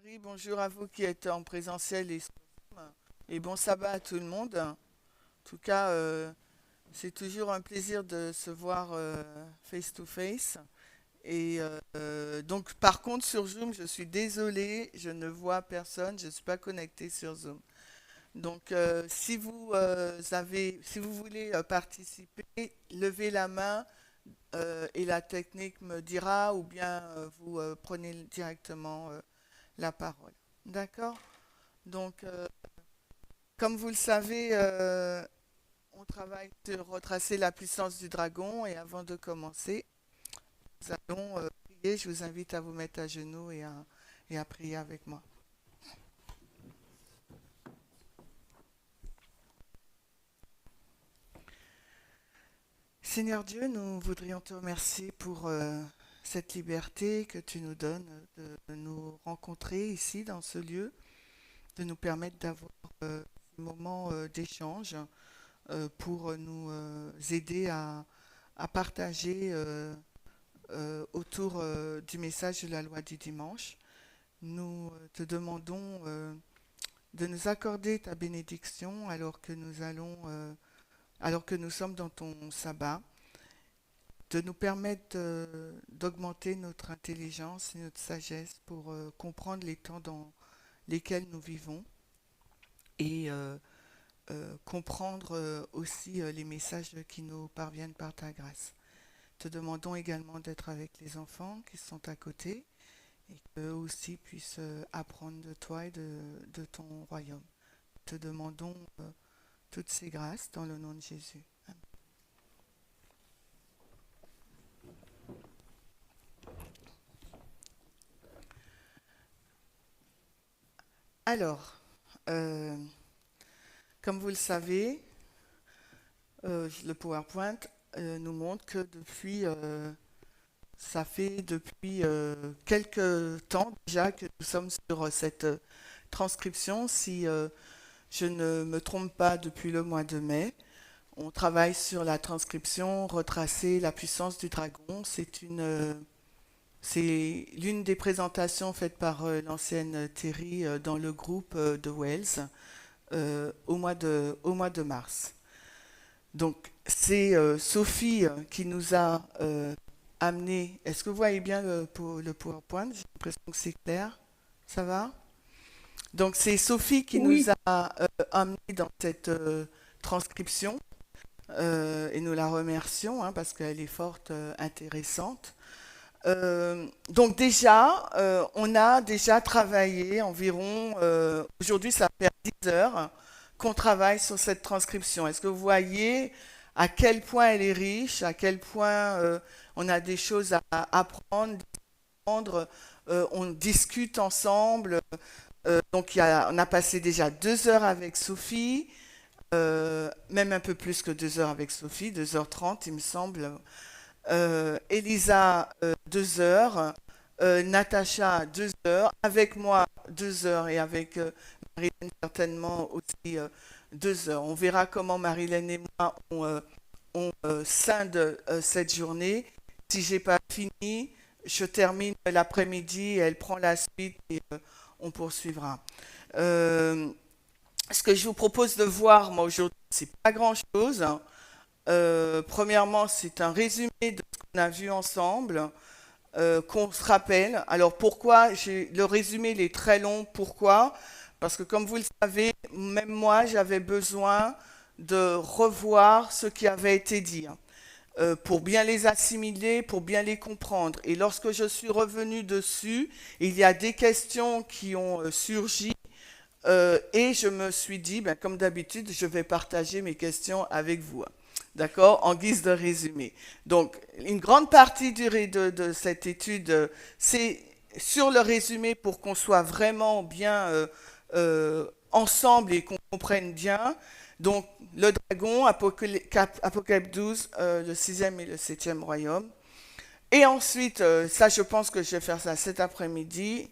Marie, bonjour à vous qui êtes en présentiel et sur Zoom. Et bon sabbat à tout le monde. En tout cas, c'est toujours un plaisir de se voir face to face. Et donc, par contre, sur Zoom, je suis désolée, je ne vois personne, je ne suis pas connectée sur Zoom. Donc, si vous voulez participer, levez la main et la technique me dira, ou bien vous prenez directement la parole. D'accord? Donc, comme vous le savez, on travaille sur retracer la puissance du dragon et avant de commencer, nous allons prier. Je vous invite à vous mettre à genoux et à prier avec moi. Seigneur Dieu, nous voudrions te remercier pour cette liberté que tu nous donnes de nous rencontrer ici dans ce lieu, de nous permettre d'avoir des moments d'échange pour nous aider à partager autour du message de la loi du dimanche. Nous te demandons de nous accorder ta bénédiction alors que nous sommes dans ton sabbat, de nous permettre d'augmenter notre intelligence et notre sagesse pour comprendre les temps dans lesquels nous vivons et comprendre aussi les messages qui nous parviennent par ta grâce. Te demandons également d'être avec les enfants qui sont à côté et qu'eux aussi puissent apprendre de toi et de ton royaume. Te demandons toutes ces grâces dans le nom de Jésus. Amen. Alors, euh, comme vous le savez, le PowerPoint nous montre que ça fait depuis quelques temps déjà que nous sommes sur cette transcription. Si je ne me trompe pas, depuis le mois de mai, on travaille sur la transcription, retracer la puissance du dragon. C'est l'une des présentations faites par l'ancienne Terry dans le groupe de Wells au mois de mars. Donc, c'est Sophie qui nous a amené. Est-ce que vous voyez bien le PowerPoint? J'ai l'impression que c'est clair. Ça va? Donc, c'est Sophie qui nous Oui, a amené dans cette transcription et nous la remercions parce qu'elle est forte, intéressante. Donc déjà, on a déjà travaillé environ, aujourd'hui ça fait 10 heures qu'on travaille sur cette transcription. Est-ce que vous voyez à quel point elle est riche, à quel point on a des choses à apprendre, on discute ensemble. Donc on a passé déjà 2 heures avec Sophie, même un peu plus que 2 heures avec Sophie, 2h30 il me semble. Elisa, 2 heures. Natacha, 2 heures. Avec moi, 2 heures. Et avec Marilyn, certainement aussi 2 heures. On verra comment Marilyn et moi, on scinde cette journée. Si j'ai pas fini, je termine l'après-midi, elle prend la suite et on poursuivra. Euh, Ce que je vous propose de voir, moi, aujourd'hui, c'est pas grand-chose. Premièrement, c'est un résumé de ce qu'on a vu ensemble, qu'on se rappelle. Alors pourquoi le résumé il est très long? Pourquoi? Parce que comme vous le savez, même moi, j'avais besoin de revoir ce qui avait été dit, pour bien les assimiler, pour bien les comprendre. Et lorsque je suis revenu dessus, il y a des questions qui ont surgi. Et je me suis dit, ben, comme d'habitude, je vais partager mes questions avec vous. D'accord? En guise de résumé. Donc, une grande partie de cette étude, c'est sur le résumé pour qu'on soit vraiment bien ensemble et qu'on comprenne bien. Donc, le dragon, Apocalypse 12, le sixième et le septième royaume. Et ensuite, ça, je pense que je vais faire ça cet après-midi.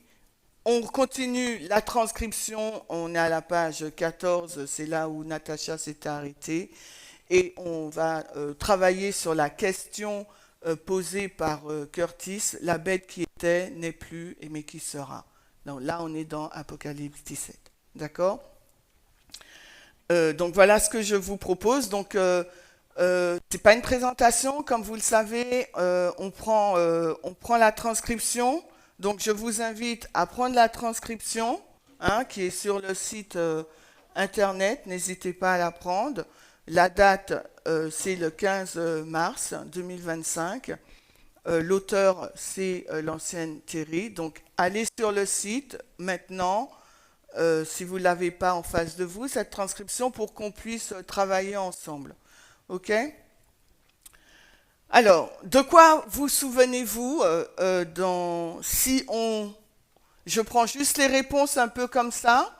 On continue la transcription, on est à la page 14, c'est là où Natacha s'est arrêtée, et on va travailler sur la question posée par Curtis, la bête qui était n'est plus, mais qui sera. Donc là, on est dans Apocalypse 17. D'accord? Donc voilà ce que je vous propose. Donc c'est pas une présentation, comme vous le savez. On prend la transcription. Donc je vous invite à prendre la transcription, hein, qui est sur le site internet. N'hésitez pas à la prendre. La date, c'est le 15 mars 2025. L'auteur, c'est l'ancienne Thierry. Donc allez sur le site maintenant. Si vous ne l'avez pas en face de vous, cette transcription, pour qu'on puisse travailler ensemble. OK? Alors, de quoi vous souvenez-vous je prends juste les réponses un peu comme ça.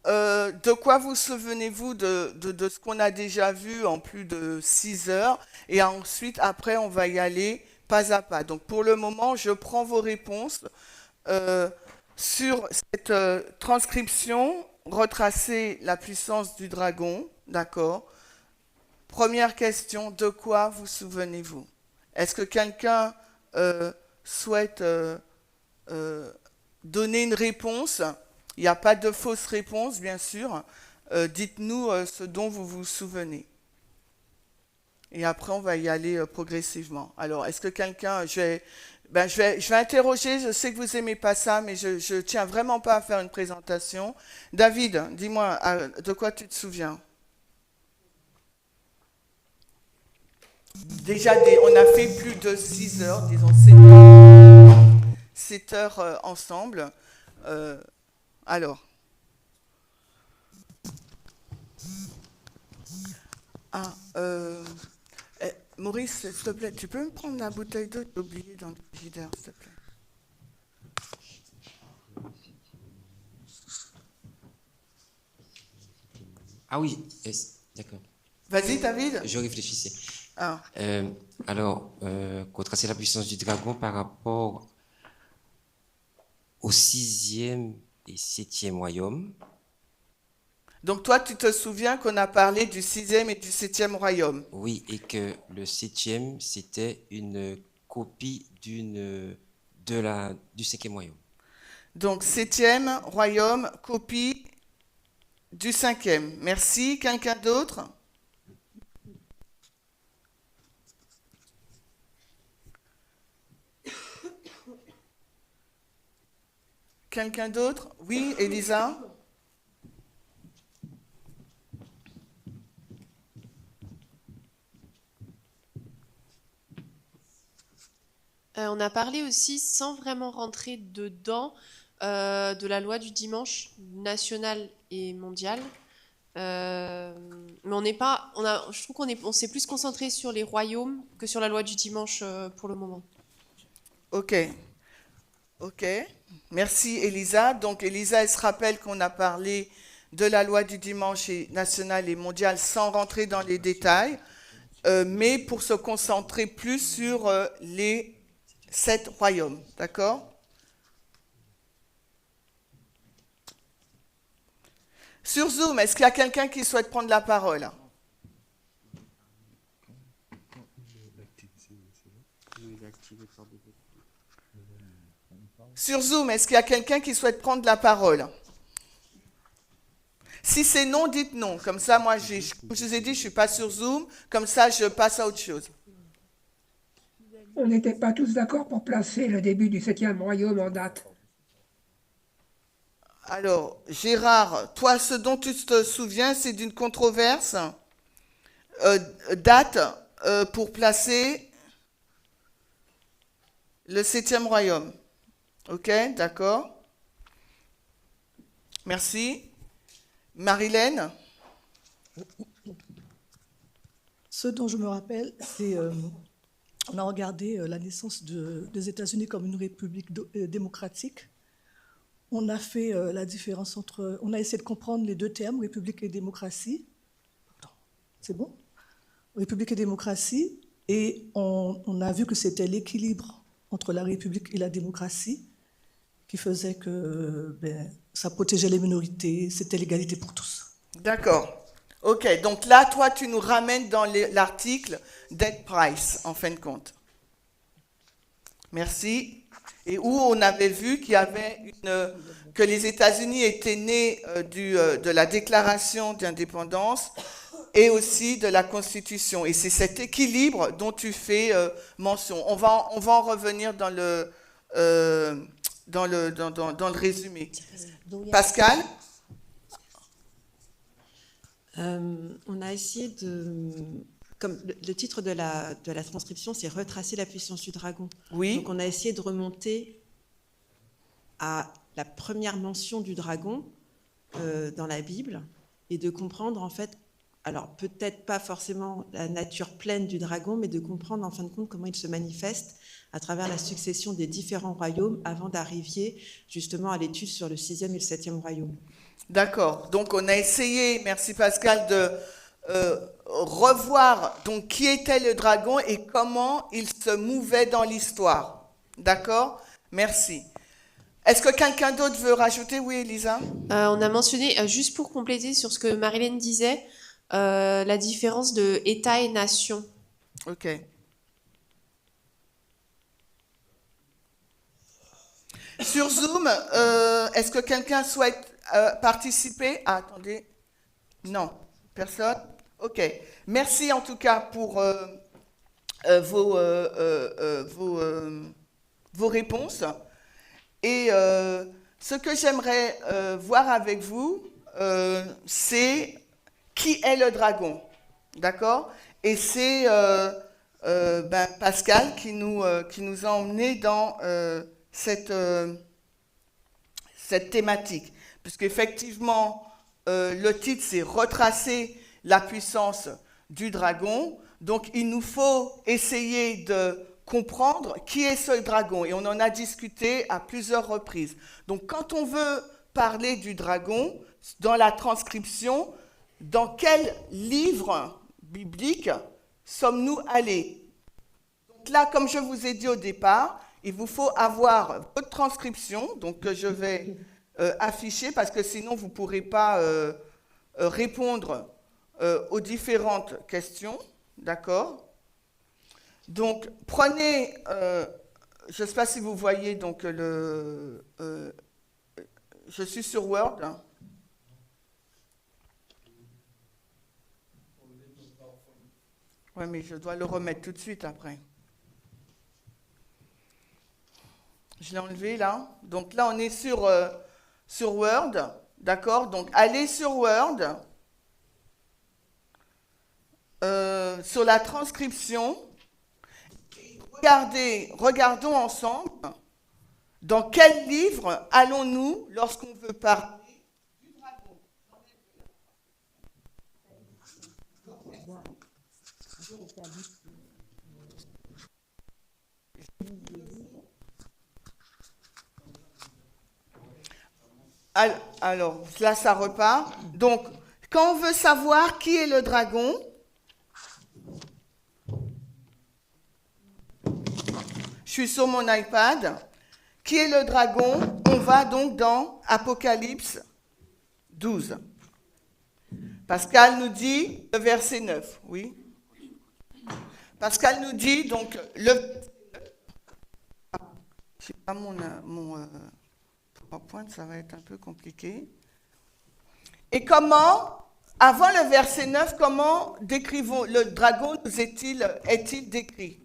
De quoi vous souvenez-vous de ce qu'on a déjà vu en plus de 6 heures? Et ensuite, après, on va y aller pas à pas. Donc, pour le moment, je prends vos réponses. Sur cette transcription, retracer la puissance du dragon, d'accord? Première question, de quoi vous souvenez-vous? Est-ce que quelqu'un souhaite donner une réponse? Il n'y a pas de fausse réponse, bien sûr. Dites-nous ce dont vous vous souvenez. Et après, on va y aller progressivement. Alors, est-ce que quelqu'un... je vais interroger, je sais que vous n'aimez pas ça, mais je ne tiens vraiment pas à faire une présentation. David, dis-moi, de quoi tu te souviens? Déjà, on a fait plus de 6 heures, disons 7 heures ensemble. Alors. Ah, Maurice, s'il te plaît, tu peux me prendre la bouteille d'eau? J'ai oublié dans le frigidaire, s'il te plaît. Ah oui, d'accord. Vas-y, David. Je réfléchissais. Ah. Alors, contraster la puissance du dragon par rapport au 6e et 7e royaume. Donc toi, tu te souviens qu'on a parlé du 6e et du 7e royaume? Oui, et que le 7e, c'était une copie du 5e royaume. Donc 7e royaume, copie du 5e. Merci. Quelqu'un d'autre? Quelqu'un d'autre? Oui, Elisa? On a parlé aussi, sans vraiment rentrer dedans, de la loi du dimanche nationale et mondiale. Mais on n'est pas, je trouve on s'est plus concentré sur les royaumes que sur la loi du dimanche pour le moment. Ok. Merci, Elisa. Donc, Elisa, elle se rappelle qu'on a parlé de la loi du dimanche nationale et mondiale sans rentrer dans les détails, mais pour se concentrer plus sur les 7 royaumes. D'accord? Sur Zoom, est-ce qu'il y a quelqu'un qui souhaite prendre la parole? Sur Zoom, est-ce qu'il y a quelqu'un qui souhaite prendre la parole? Si c'est non, dites non. Comme ça, moi, comme je vous ai dit, je ne suis pas sur Zoom. Comme ça, je passe à autre chose. On n'était pas tous d'accord pour placer le début du 7e royaume en date. Alors, Gérard, toi, ce dont tu te souviens, c'est d'une controverse. Date pour placer le 7e royaume. Ok, d'accord. Merci. Marilène? Ce dont je me rappelle, c'est on a regardé la naissance des États-Unis comme une république démocratique. On a fait la différence on a essayé de comprendre les deux termes, république et démocratie. C'est bon? République et démocratie. Et on a vu que c'était l'équilibre entre la république et la démocratie qui faisait que ça protégeait les minorités, c'était l'égalité pour tous. D'accord. Ok, donc là, toi, tu nous ramènes dans l'article d'Ed Price, en fin de compte. Merci. Et où on avait vu qu'il y avait que les États-Unis étaient nés de la Déclaration d'indépendance et aussi de la Constitution. Et c'est cet équilibre dont tu fais mention. On va en revenir dans le résumé. Pascal? On a essayé de... Comme le titre de la transcription, c'est « Retracer la puissance du dragon ». Oui. Donc on a essayé de remonter à la première mention du dragon dans la Bible et de comprendre en fait, alors peut-être pas forcément la nature pleine du dragon, mais de comprendre en fin de compte comment il se manifeste à travers la succession des différents royaumes avant d'arriver justement à l'étude sur le 6e et le 7e royaume. D'accord. Donc on a essayé, merci Pascal, de revoir donc qui était le dragon et comment il se mouvait dans l'histoire. D'accord? Merci. Est-ce que quelqu'un d'autre veut rajouter? Oui, Elisa? On a mentionné, juste pour compléter sur ce que Marilyn disait, la différence de État et nation. Ok. Sur Zoom, est-ce que quelqu'un souhaite participer? Ah, attendez. Non, personne? Ok. Merci en tout cas pour vos réponses. Et ce que j'aimerais voir avec vous, c'est qui est le dragon. D'accord? Et c'est Pascal qui nous a emmenés dans cette thématique. Puisqu'effectivement, le titre, c'est « Retracer la puissance du dragon ». Donc, il nous faut essayer de comprendre qui est ce dragon. Et on en a discuté à plusieurs reprises. Donc, quand on veut parler du dragon, dans la transcription, dans quel livre biblique sommes-nous allés? Donc là, comme je vous ai dit au départ, il vous faut avoir votre transcription, donc que je vais afficher, parce que sinon vous ne pourrez pas répondre aux différentes questions. D'accord? Donc, prenez, je ne sais pas si vous voyez, donc je suis sur Word. Oui, mais je dois le remettre tout de suite après. Je l'ai enlevé là. Donc là, on est sur Word. D'accord? Donc, allez sur Word. Sur la transcription. Regardons ensemble dans quel livre allons-nous lorsqu'on veut parler du dragon. Alors, là, ça repart. Donc, quand on veut savoir qui est le dragon, je suis sur mon iPad. Qui est le dragon? On va donc dans Apocalypse 12. Pascal nous dit le verset 9. Oui. Pascal nous dit donc le... Je sais pas mon PowerPoint, ça va être un peu compliqué. Et comment, avant le verset 9, comment décrivons le dragon nous est-il décrit?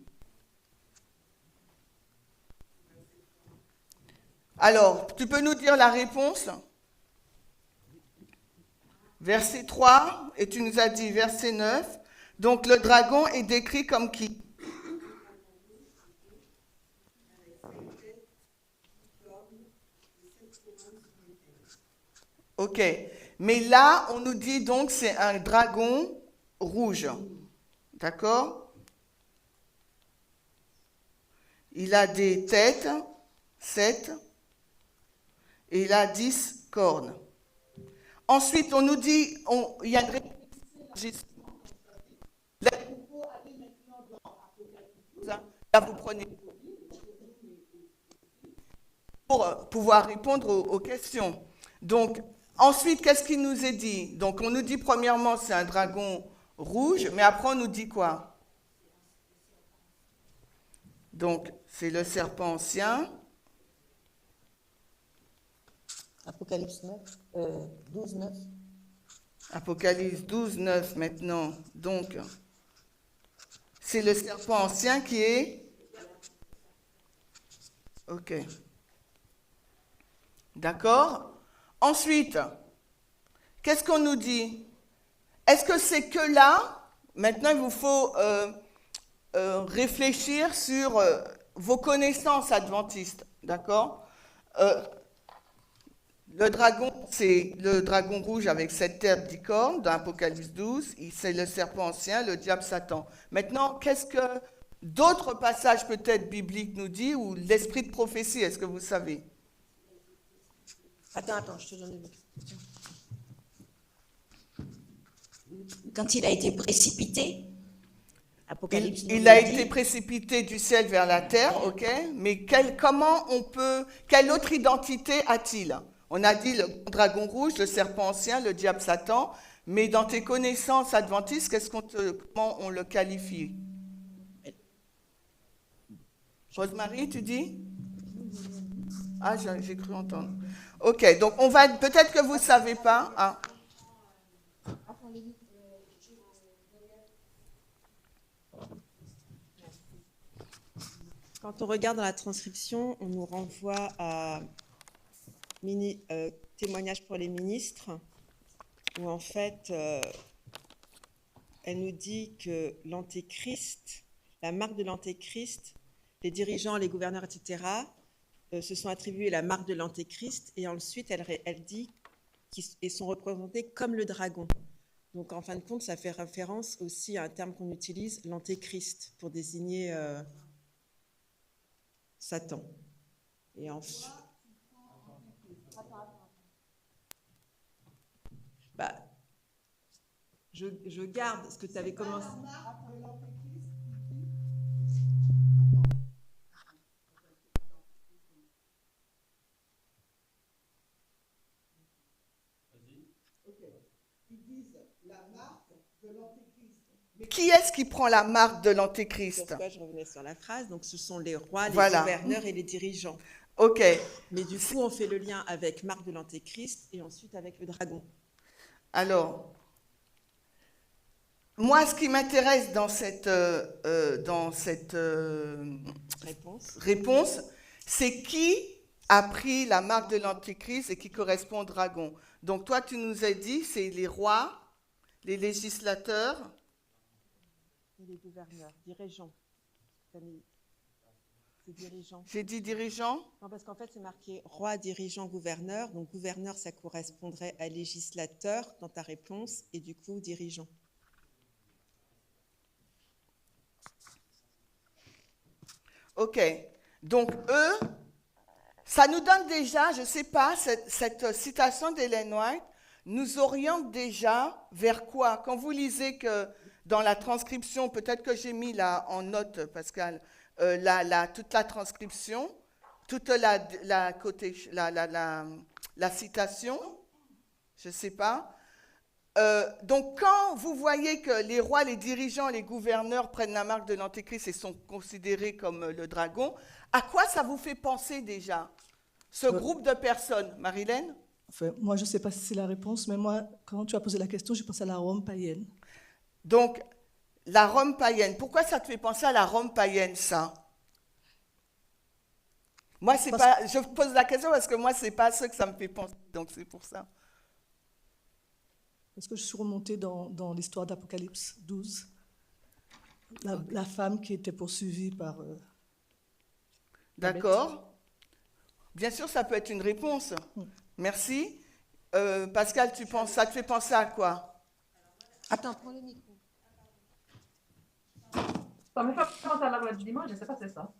Alors, tu peux nous dire la réponse? Verset 3, et tu nous as dit verset 9. Donc, le dragon est décrit comme qui? Ok. Mais là, on nous dit donc c'est un dragon rouge. D'accord? Il a des têtes, 7, et il a 10 cornes. Ensuite, on nous dit, il y a une répétition. Là, vous prenez pour pouvoir répondre aux questions. Donc, ensuite, qu'est-ce qu'il nous est dit? Donc, on nous dit premièrement, c'est un dragon rouge, mais après, on nous dit quoi? Donc, c'est le serpent ancien. Apocalypse 9, 12, 9. Apocalypse 12, 9 maintenant. Donc, c'est le serpent ancien qui est... Ok. D'accord. Ensuite, qu'est-ce qu'on nous dit? Est-ce que c'est que là? Maintenant, il vous faut réfléchir sur vos connaissances adventistes. D'accord. Le dragon, c'est le dragon rouge avec 7 têtes d'icône dans Apocalypse 12. C'est le serpent ancien, le diable Satan. Maintenant, qu'est-ce que d'autres passages peut-être bibliques nous disent, ou l'esprit de prophétie, est-ce que vous savez? Attends, je te donne une question. Quand il a été précipité, Apocalypse nous Il a dit- été précipité du ciel vers la terre, ok? Mais quelle autre identité a-t-il? On a dit le dragon rouge, le serpent ancien, le diable Satan, mais dans tes connaissances adventistes, comment on le qualifie? Rosemary, tu dis? Ah, j'ai cru entendre. Ok, donc on va, peut-être que vous ne savez pas. Ah. Quand on regarde dans la transcription, on nous renvoie à témoignage pour les ministres, où en fait, elle nous dit que l'antéchrist, la marque de l'antéchrist, les dirigeants, les gouverneurs, etc., se sont attribués la marque de l'antéchrist, et ensuite elle dit qu'ils sont représentés comme le dragon. Donc en fin de compte, ça fait référence aussi à un terme qu'on utilise, l'antéchrist, pour désigner Satan. Et ensuite, je garde ce que tu avais commencé. Qui est-ce qui prend la marque de C'est l'antéchrist? pourquoi je revenais sur la phrase. Donc, ce sont les rois, les Voilà. gouverneurs et les dirigeants. Ok. Mais du coup, on fait le lien avec marque de l'antéchrist et ensuite avec le dragon. Alors, moi, ce qui m'intéresse dans cette réponse, c'est qui a pris la marque de l'antéchrist et qui correspond au dragon. Donc, toi, tu nous as dit, c'est les rois, les législateurs. Et les gouverneurs, dirigeants. C'est dirigeants. J'ai dit dirigeants? Non, parce qu'en fait, c'est marqué roi, dirigeant, gouverneur. Donc, gouverneur, ça correspondrait à législateur dans ta réponse, et du coup, dirigeant. Ok. Donc, eux, ça nous donne déjà, je ne sais pas, cette citation d'Ellen White nous oriente déjà vers quoi? Quand vous lisez que dans la transcription, peut-être que j'ai mis là en note, Pascal, toute la transcription, toute la citation, je ne sais pas. Donc, quand vous voyez que les rois, les dirigeants, les gouverneurs prennent la marque de l'Antéchrist et sont considérés comme le dragon, à quoi ça vous fait penser déjà, ce groupe de personnes? Marilène? Enfin, moi, je ne sais pas si c'est la réponse, mais moi, quand tu as posé la question, j'ai pensé à la Rome païenne. Donc, la Rome païenne. Pourquoi ça te fait penser à la Rome païenne, ça? Moi, c'est pas. Je pose la question parce que moi, c'est pas ce que ça me fait penser. Donc, c'est pour ça. Parce que je suis remontée dans l'histoire d'Apocalypse 12. La femme qui était poursuivie par... D'accord. Bien sûr, ça peut être une réponse. Merci. Pascal, tu penses, ça te fait penser à quoi? Attends, prends le micro. Ça me fait penser à la loi du dimanche, je ne sais pas, c'est ça.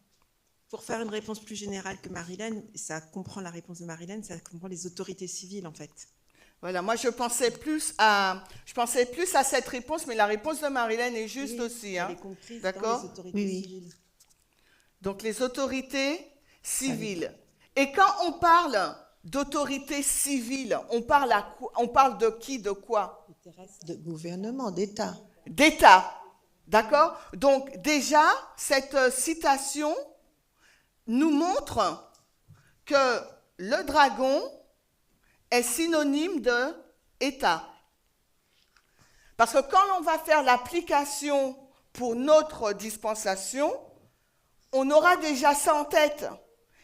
Pour faire une réponse plus générale que Marilène, ça comprend la réponse de Marilène, ça comprend les autorités civiles, en fait. Voilà, moi je pensais plus à cette réponse, mais la réponse de Marilène est juste aussi. Elle est comprise D'accord? dans les autorités civiles. Donc les autorités civiles. Et quand on parle d'autorités civiles, on parle de qui, de quoi? De gouvernement, d'État. D'État. D'accord? Donc déjà, cette citation nous montre que le dragon est synonyme de État. Parce que quand on va faire l'application pour notre dispensation, on aura déjà ça en tête.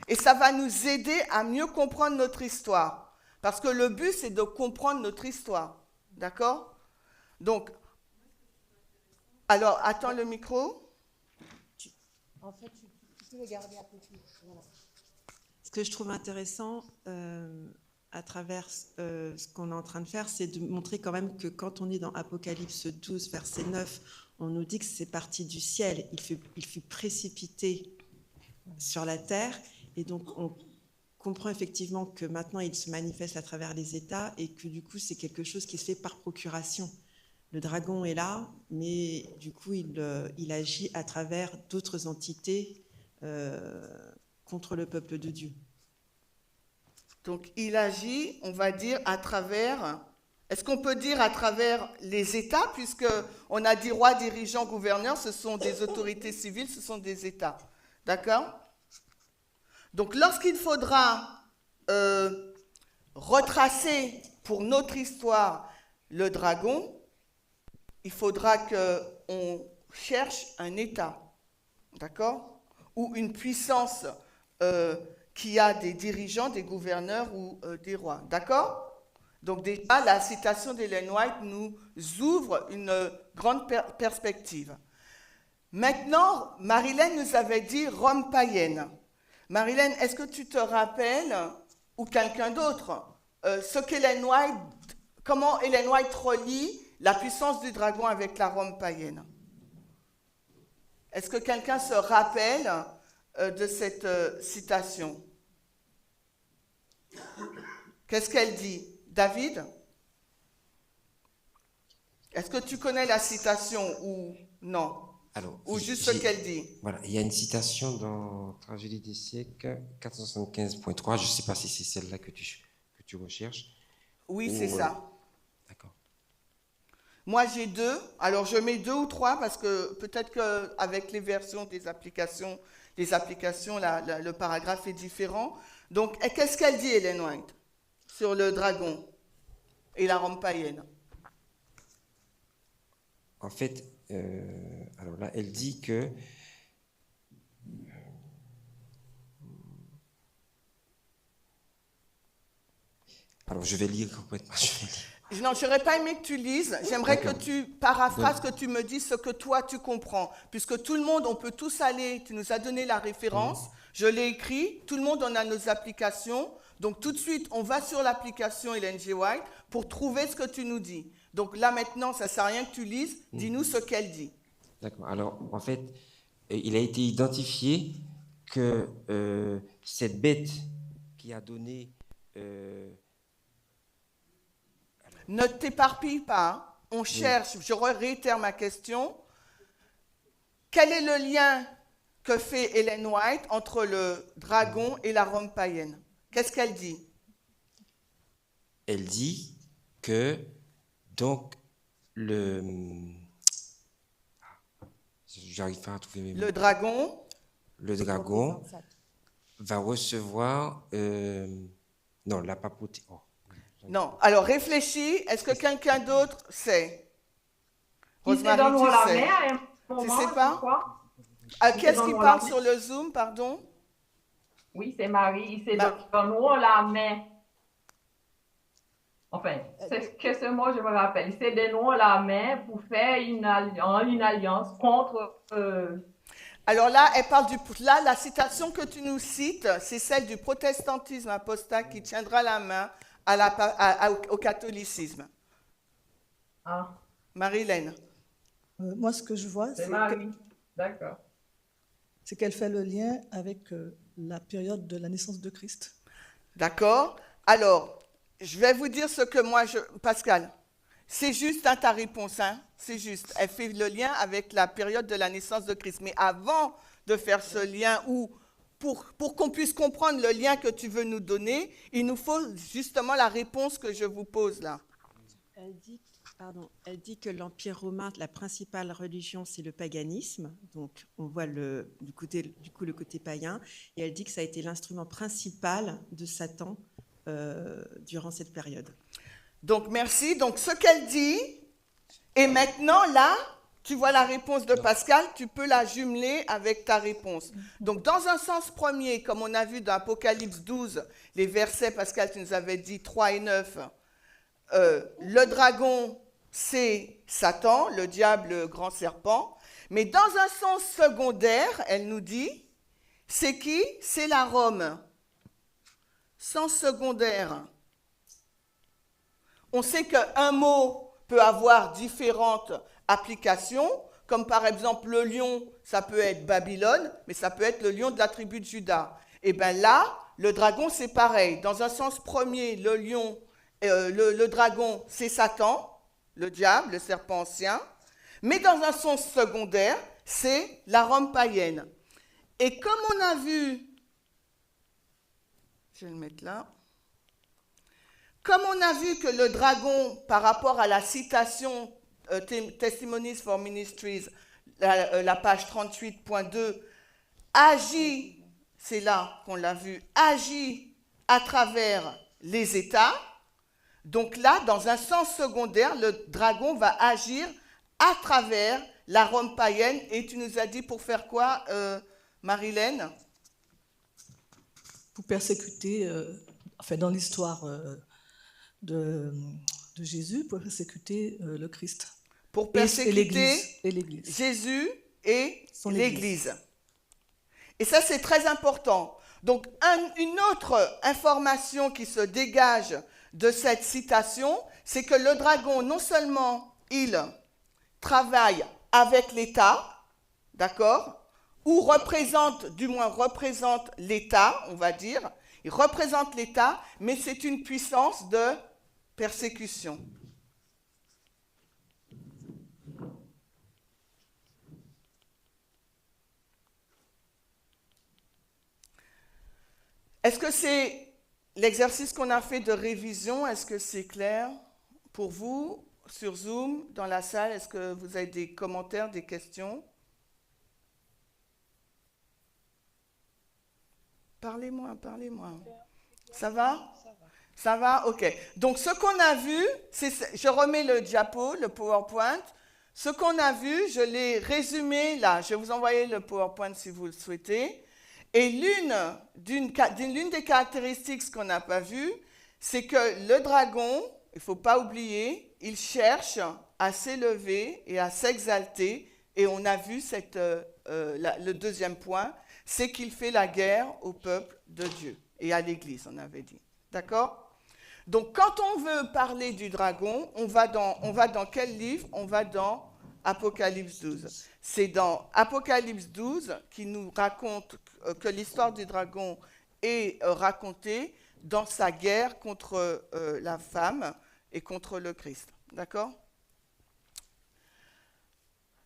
Et ça va nous aider à mieux comprendre notre histoire. Parce que le but, c'est de comprendre notre histoire. D'accord? Donc, alors, attends le micro. En fait, tu peux le garder à côté. Voilà. Ce que je trouve intéressant à travers ce qu'on est en train de faire, c'est de montrer quand même que quand on est dans Apocalypse 12, verset 9, on nous dit que c'est parti du ciel, il fut précipité sur la terre, et donc on comprend effectivement que maintenant il se manifeste à travers les États, et que du coup c'est quelque chose qui se fait par procuration. Le dragon est là, mais du coup il agit à travers d'autres entités contre le peuple de Dieu. Donc, il agit, on va dire, à travers... Est-ce qu'on peut dire à travers les États, puisqu'on a dit rois, dirigeants, gouverneurs, ce sont des autorités civiles, ce sont des États. D'accord? Donc, lorsqu'il faudra retracer pour notre histoire le dragon, il faudra qu'on cherche un État, d'accord? Ou une puissance qui a des dirigeants, des gouverneurs ou des rois, d'accord? Donc déjà, la citation d'Ellen White nous ouvre une grande perspective. Maintenant, Marilyn nous avait dit Rome païenne. Marilyn, est-ce que tu te rappelles, ou quelqu'un d'autre, comment Ellen White relie la puissance du dragon avec la Rome païenne? Est-ce que quelqu'un se rappelle de cette citation? Qu'est-ce qu'elle dit? David? Est-ce que tu connais la citation ou non? Alors, ou juste ce qu'elle dit? Voilà, il y a une citation dans Tragédie des siècles 475.3, je ne sais pas si c'est celle-là que tu recherches. Oui, c'est ça. D'accord. Moi, j'ai 2. Alors, je mets 2 ou 3 parce que peut-être qu'avec les versions des applications, le paragraphe est différent. Donc, qu'est-ce qu'elle dit, Ellen White, sur le dragon et la Rome païenne? En fait, alors là, elle dit que... Alors, je vais lire complètement. Non, je n'aurais pas aimé que tu lises. J'aimerais que tu paraphrases, que tu me dises ce que toi, tu comprends. Puisque tout le monde, on peut tous aller, tu nous as donné la référence, je l'ai écrit, tout le monde en a nos applications. Donc, tout de suite, on va sur l'application Ellen G. White pour trouver ce que tu nous dis. Donc, là, maintenant, ça ne sert à rien que tu lises. Dis-nous ce qu'elle dit. D'accord. Alors, en fait, il a été identifié que cette bête qui a donné... Ne t'éparpille pas. Hein. On cherche, je réitère ma question. Quel est le lien que fait Ellen White entre le dragon et la Rome païenne? Qu'est-ce qu'elle dit? Elle dit que, donc, j'arrive pas à trouver mes mots. Le dragon va recevoir... non, la papauté... Oh. Non, alors réfléchis, est-ce que quelqu'un d'autre sait? Rosemary, tu sais? Tu sais pas? Qu'est-ce qui parle sur le Zoom, pardon? Oui, c'est Marie, il s'est donné la main. Enfin, c'est que ce mot, je me rappelle. Il s'est donné la main pour faire une alliance contre... Alors là, elle parle la citation que tu nous cites, c'est celle du protestantisme apostat qui tiendra la main au catholicisme. Ah. Marie-Hélène. Moi, ce que je vois, c'est Marie. D'accord. C'est qu'elle fait le lien avec la période de la naissance de Christ. D'accord. Alors, je vais vous dire ce que moi, Pascal, c'est juste ta réponse, hein? C'est juste. Elle fait le lien avec la période de la naissance de Christ. Mais avant de faire ce lien, pour qu'on puisse comprendre le lien que tu veux nous donner, il nous faut justement la réponse que je vous pose là. Elle dit, Pardon, elle dit que l'Empire romain, la principale religion, c'est le paganisme. Donc, on voit le côté païen. Et elle dit que ça a été l'instrument principal de Satan durant cette période. Donc, merci. Donc, ce qu'elle dit, et maintenant, là, tu vois la réponse de Pascal, tu peux la jumeler avec ta réponse. Donc, dans un sens premier, comme on a vu dans Apocalypse 12, les versets, Pascal, tu nous avais dit 3 et 9, le dragon, c'est Satan, le diable, le grand serpent. Mais dans un sens secondaire, elle nous dit, c'est qui? C'est la Rome. Sens secondaire. On sait qu'un mot peut avoir différentes applications, comme par exemple le lion, ça peut être Babylone, mais ça peut être le lion de la tribu de Juda. Et bien là, le dragon, c'est pareil. Dans un sens premier, le dragon, c'est Satan, le diable, le serpent ancien. Mais dans un sens secondaire, c'est la Rome païenne. Et comme on a vu, je vais le mettre là, comme on a vu que le dragon, par rapport à la citation Testimonies for Ministries, la page 38.2, agit, c'est là qu'on l'a vu, agit à travers les États. Donc là, dans un sens secondaire, le dragon va agir à travers la Rome païenne. Et tu nous as dit pour faire quoi, Marilène? Pour persécuter, dans l'histoire de Jésus, pour persécuter le Christ. Pour persécuter et l'Église. Jésus et l'Église. Et ça, c'est très important. Donc, une autre information qui se dégage de cette citation, c'est que le dragon, non seulement il travaille avec l'État, d'accord, ou représente l'État, on va dire, il représente l'État, mais c'est une puissance de persécution. Est-ce que c'est l'exercice qu'on a fait de révision, est-ce que c'est clair pour vous sur Zoom, dans la salle? Est-ce que vous avez des commentaires, des questions? Parlez-moi. Ça va? Ça va? Ok. Donc, ce qu'on a vu, je remets le diapo, le PowerPoint. Ce qu'on a vu, je l'ai résumé là. Je vais vous envoyer le PowerPoint si vous le souhaitez. Et l'une des caractéristiques qu'on n'a pas vues, c'est que le dragon, il ne faut pas oublier, il cherche à s'élever et à s'exalter. Et on a vu le deuxième point, c'est qu'il fait la guerre au peuple de Dieu et à l'Église, on avait dit. D'accord? Donc, quand on veut parler du dragon, on va dans quel livre? On va dans Apocalypse 12. C'est dans Apocalypse 12 qui nous raconte que l'histoire du dragon est racontée dans sa guerre contre la femme et contre le Christ. D'accord?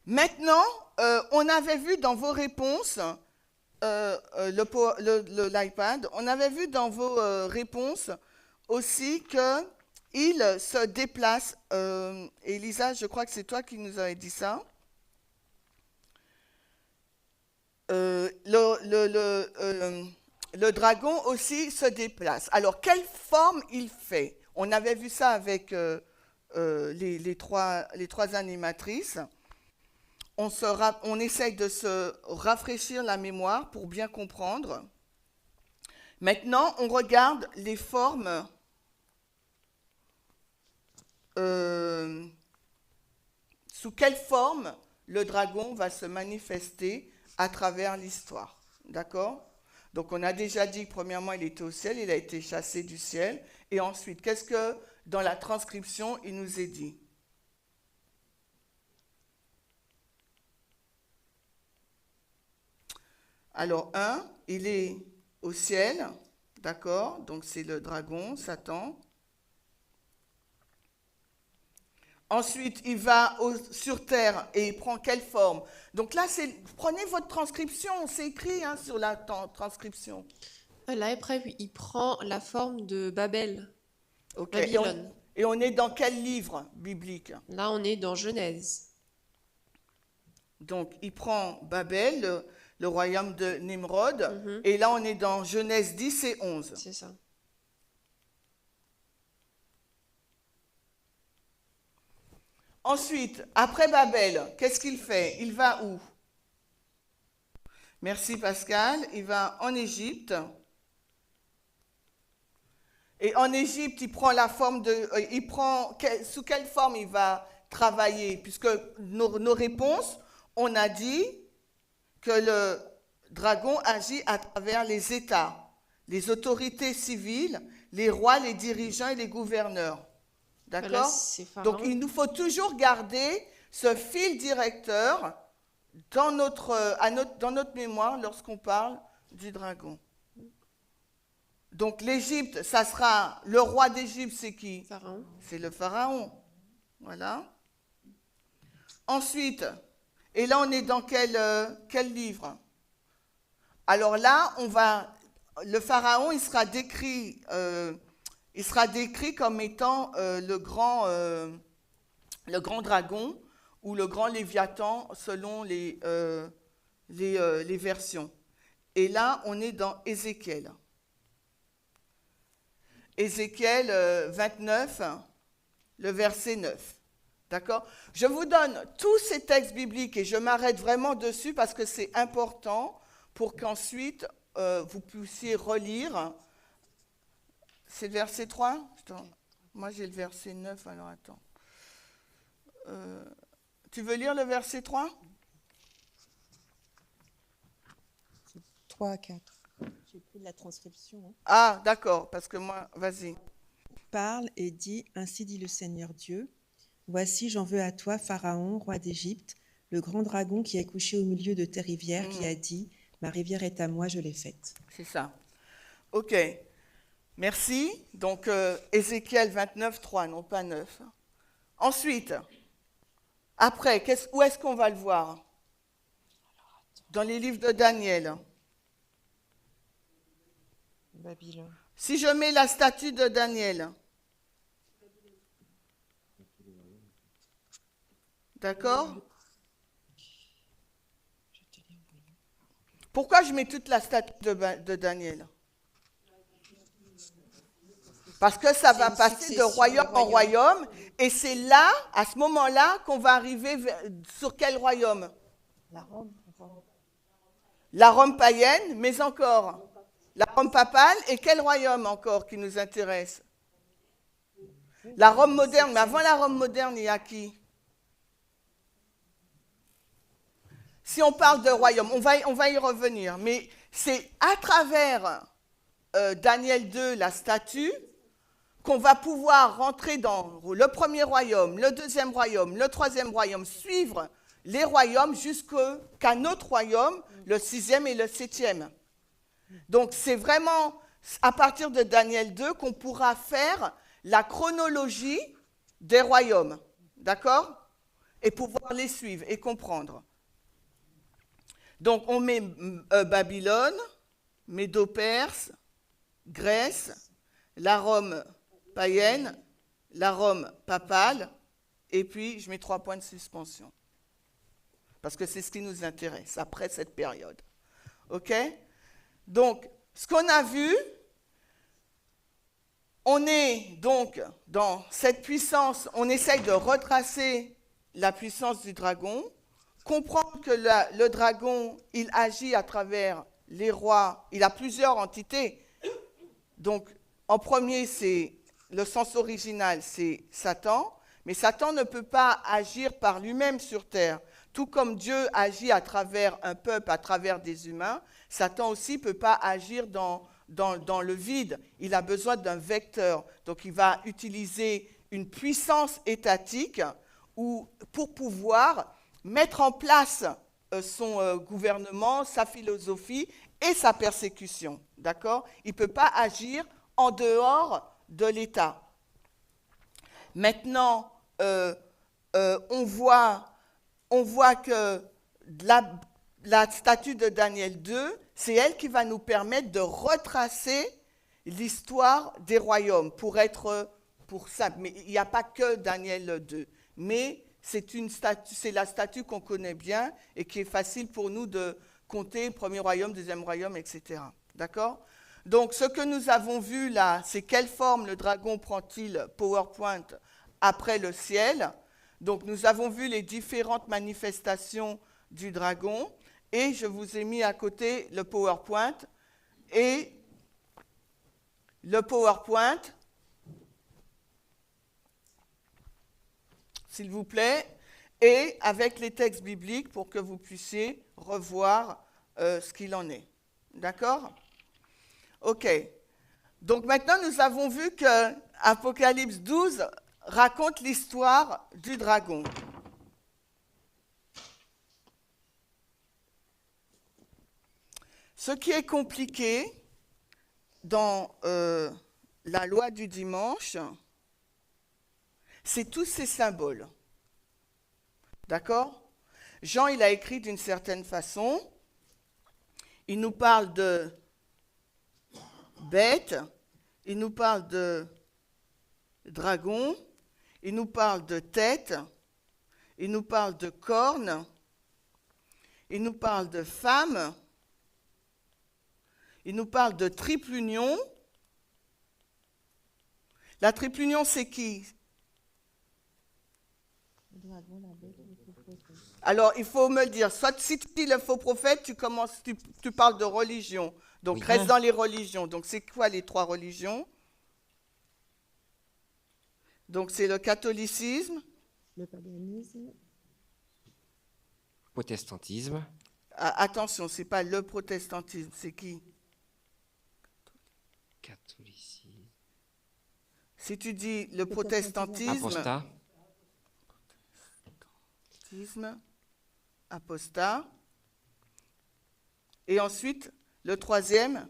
Maintenant, on avait vu dans vos réponses, l'iPad, on avait vu dans vos réponses aussi qu'il se déplace. Elisa, je crois que c'est toi qui nous avais dit ça. Le dragon aussi se déplace. Alors, quelle forme il fait? On avait vu ça avec les trois animatrices. On essaye de se rafraîchir la mémoire pour bien comprendre. Maintenant, on regarde les formes sous quelle forme le dragon va se manifester à travers l'histoire. D'accord? Donc, on a déjà dit que premièrement, il était au ciel, il a été chassé du ciel. Et ensuite, qu'est-ce que dans la transcription, il nous est dit? Alors, il est au ciel, d'accord? Donc, c'est le dragon, Satan. Ensuite, il va sur terre et il prend quelle forme? Donc là, prenez votre transcription, c'est écrit sur la transcription. Là, après, il prend la forme de Babel, Ok. Babylone. Et on est dans quel livre biblique? Là, on est dans Genèse. Donc, il prend Babel, le royaume de Nimrod, Mhm. et là, on est dans Genèse 10 et 11. C'est ça. Ensuite, après Babel, qu'est-ce qu'il fait? Il va où? Merci Pascal. Il va en Égypte. Et en Égypte, il prend la forme de... sous quelle forme il va travailler? Puisque nos réponses, on a dit que le dragon agit à travers les États, les autorités civiles, les rois, les dirigeants et les gouverneurs. Là, D'accord? c'est Pharaon. Donc, il nous faut toujours garder ce fil directeur dans notre mémoire lorsqu'on parle du dragon. Donc, l'Égypte, ça sera... Le roi d'Égypte, c'est qui? Pharaon. C'est le pharaon. Voilà. Ensuite, et là, on est dans quel livre? Alors là, le pharaon, il sera décrit comme étant le grand dragon ou le grand léviathan selon les versions. Et là, on est dans Ézéchiel. Ézéchiel 29, le verset 9. D'accord? Je vous donne tous ces textes bibliques et je m'arrête vraiment dessus parce que c'est important pour qu'ensuite vous puissiez relire. C'est le verset 3? Attends. Moi, j'ai le verset 9, alors attends. Tu veux lire le verset 3? 3 à 4. J'ai pris de la transcription. Hein. Ah, d'accord, parce que moi, vas-y. Parle et dit, ainsi dit le Seigneur Dieu, voici j'en veux à toi, Pharaon, roi d'Égypte, le grand dragon qui est couché au milieu de tes rivières, qui a dit, ma rivière est à moi, je l'ai faite. C'est ça. Ok. Merci. Donc, Ézéchiel 29, 3, non pas 9. Ensuite, après, où est-ce qu'on va le voir? Dans les livres de Daniel. Babylone. Si je mets la statue de Daniel. D'accord? Pourquoi je mets toute la statue de Daniel? Parce que ça va passer de royaume en royaume, et c'est là, à ce moment-là, qu'on va arriver sur quel royaume? La Rome. La Rome païenne, mais encore la Rome papale, et quel royaume encore qui nous intéresse? La Rome moderne, mais avant la Rome moderne, il y a qui? Si on parle de royaume, on va y revenir, mais c'est à travers Daniel 2, la statue, qu'on va pouvoir rentrer dans le premier royaume, le deuxième royaume, le troisième royaume, suivre les royaumes jusqu'à notre royaume, le 6e et le 7e. Donc, c'est vraiment à partir de Daniel 2 qu'on pourra faire la chronologie des royaumes, d'accord? Et pouvoir les suivre et comprendre. Donc, on met Babylone, Médo-Perse, Grèce, la Rome païenne, la Rome papale, et puis je mets 3 points de suspension. Parce que c'est ce qui nous intéresse après cette période. OK? Donc, ce qu'on a vu, on est donc dans cette puissance, on essaye de retracer la puissance du dragon, comprendre que le dragon, il agit à travers les rois, il a plusieurs entités. Donc, en premier, c'est le sens original, c'est Satan, mais Satan ne peut pas agir par lui-même sur terre. Tout comme Dieu agit à travers un peuple, à travers des humains, Satan aussi ne peut pas agir dans le vide. Il a besoin d'un vecteur. Donc, il va utiliser une puissance étatique pour pouvoir mettre en place son gouvernement, sa philosophie et sa persécution. D'accord? Il ne peut pas agir en dehors de l'État. Maintenant, on voit que la statue de Daniel 2, c'est elle qui va nous permettre de retracer l'histoire des royaumes pour être pour ça. Mais il n'y a pas que Daniel 2. Mais c'est la statue qu'on connaît bien et qui est facile pour nous de compter, premier royaume, deuxième royaume, etc. D'accord? Donc, ce que nous avons vu là, c'est quelle forme le dragon prend-il, PowerPoint, après le ciel. Donc, nous avons vu les différentes manifestations du dragon et je vous ai mis à côté le PowerPoint. Et le PowerPoint, s'il vous plaît, et avec les textes bibliques pour que vous puissiez revoir ce qu'il en est. D'accord? OK. Donc maintenant, nous avons vu que Apocalypse 12 raconte l'histoire du dragon. Ce qui est compliqué dans la loi du dimanche, c'est tous ces symboles. D'accord? Jean, il a écrit d'une certaine façon. Il nous parle de bête, il nous parle de dragon, il nous parle de tête, il nous parle de cornes, il nous parle de femme, il nous parle de triple union. La triple union, c'est qui? Alors, il faut me le dire. Soit si tu dis le faux prophète, tu parles de religion. Donc, Oui. reste dans les religions. Donc, c'est quoi les trois religions? Donc, c'est le catholicisme. Le paganisme. Protestantisme. Ah, attention, c'est pas le protestantisme, c'est qui? Catholicisme. Si tu dis le protestantisme, Apostat. Et ensuite, le troisième,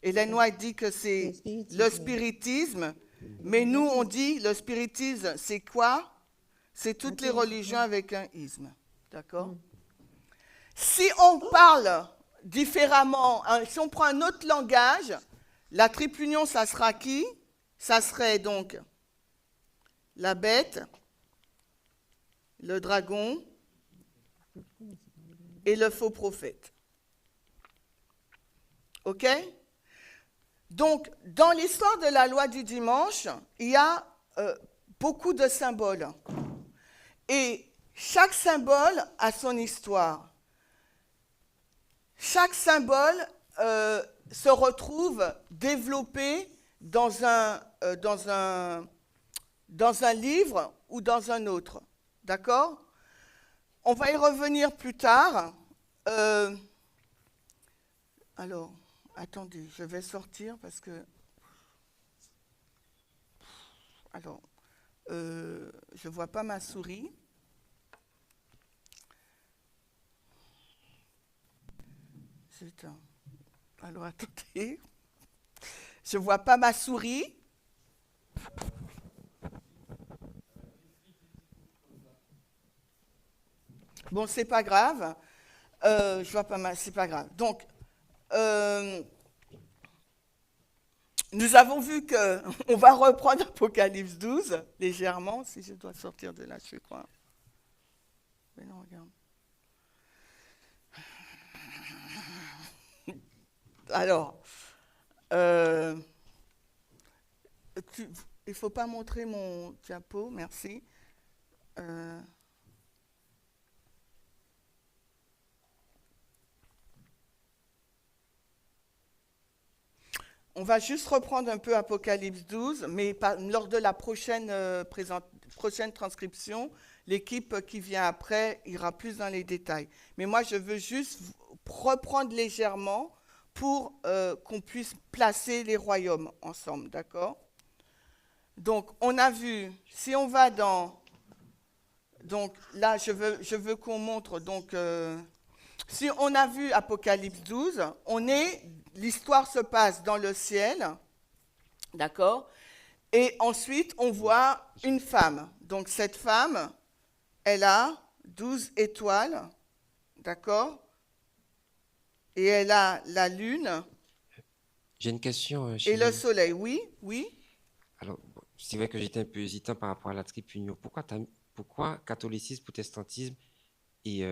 Hélène White dit que c'est le spiritisme, mais nous, on dit le spiritisme, c'est quoi? C'est toutes les religions avec un isme. D'accord? Si on parle différemment, si on prend un autre langage, la triple union, ça sera qui? Ça serait donc la bête, le dragon et le faux prophète. OK? Donc, dans l'histoire de la loi du dimanche, il y a beaucoup de symboles. Et chaque symbole a son histoire. Chaque symbole se retrouve développé dans un livre ou dans un autre. D'accord? On va y revenir plus tard. Alors, attendez, je vais sortir parce que... Alors, je ne vois pas ma souris. Alors, attendez. Je ne vois pas ma souris. Bon, c'est pas grave. Je vois pas mal, c'est pas grave. Donc, nous avons vu que on va reprendre Apocalypse 12 légèrement, si je dois sortir de là, je crois. Mais non, regarde. Alors, il ne faut pas montrer mon diapo, merci. On va juste reprendre un peu Apocalypse 12, mais lors de la prochaine transcription, l'équipe qui vient après ira plus dans les détails. Mais moi, je veux juste reprendre légèrement pour qu'on puisse placer les royaumes ensemble, d'accord? Donc, on a vu, si on va dans... Donc, là, je veux qu'on montre... Donc, si on a vu Apocalypse 12, l'histoire se passe dans le ciel, d'accord? Et ensuite, on voit une femme. Donc, cette femme, elle a 12 étoiles, d'accord? Et elle a la lune J'ai une question. et le soleil. Oui, oui. Alors, c'est vrai que j'étais un peu hésitant par rapport à la triple union. Pourquoi catholicisme, protestantisme et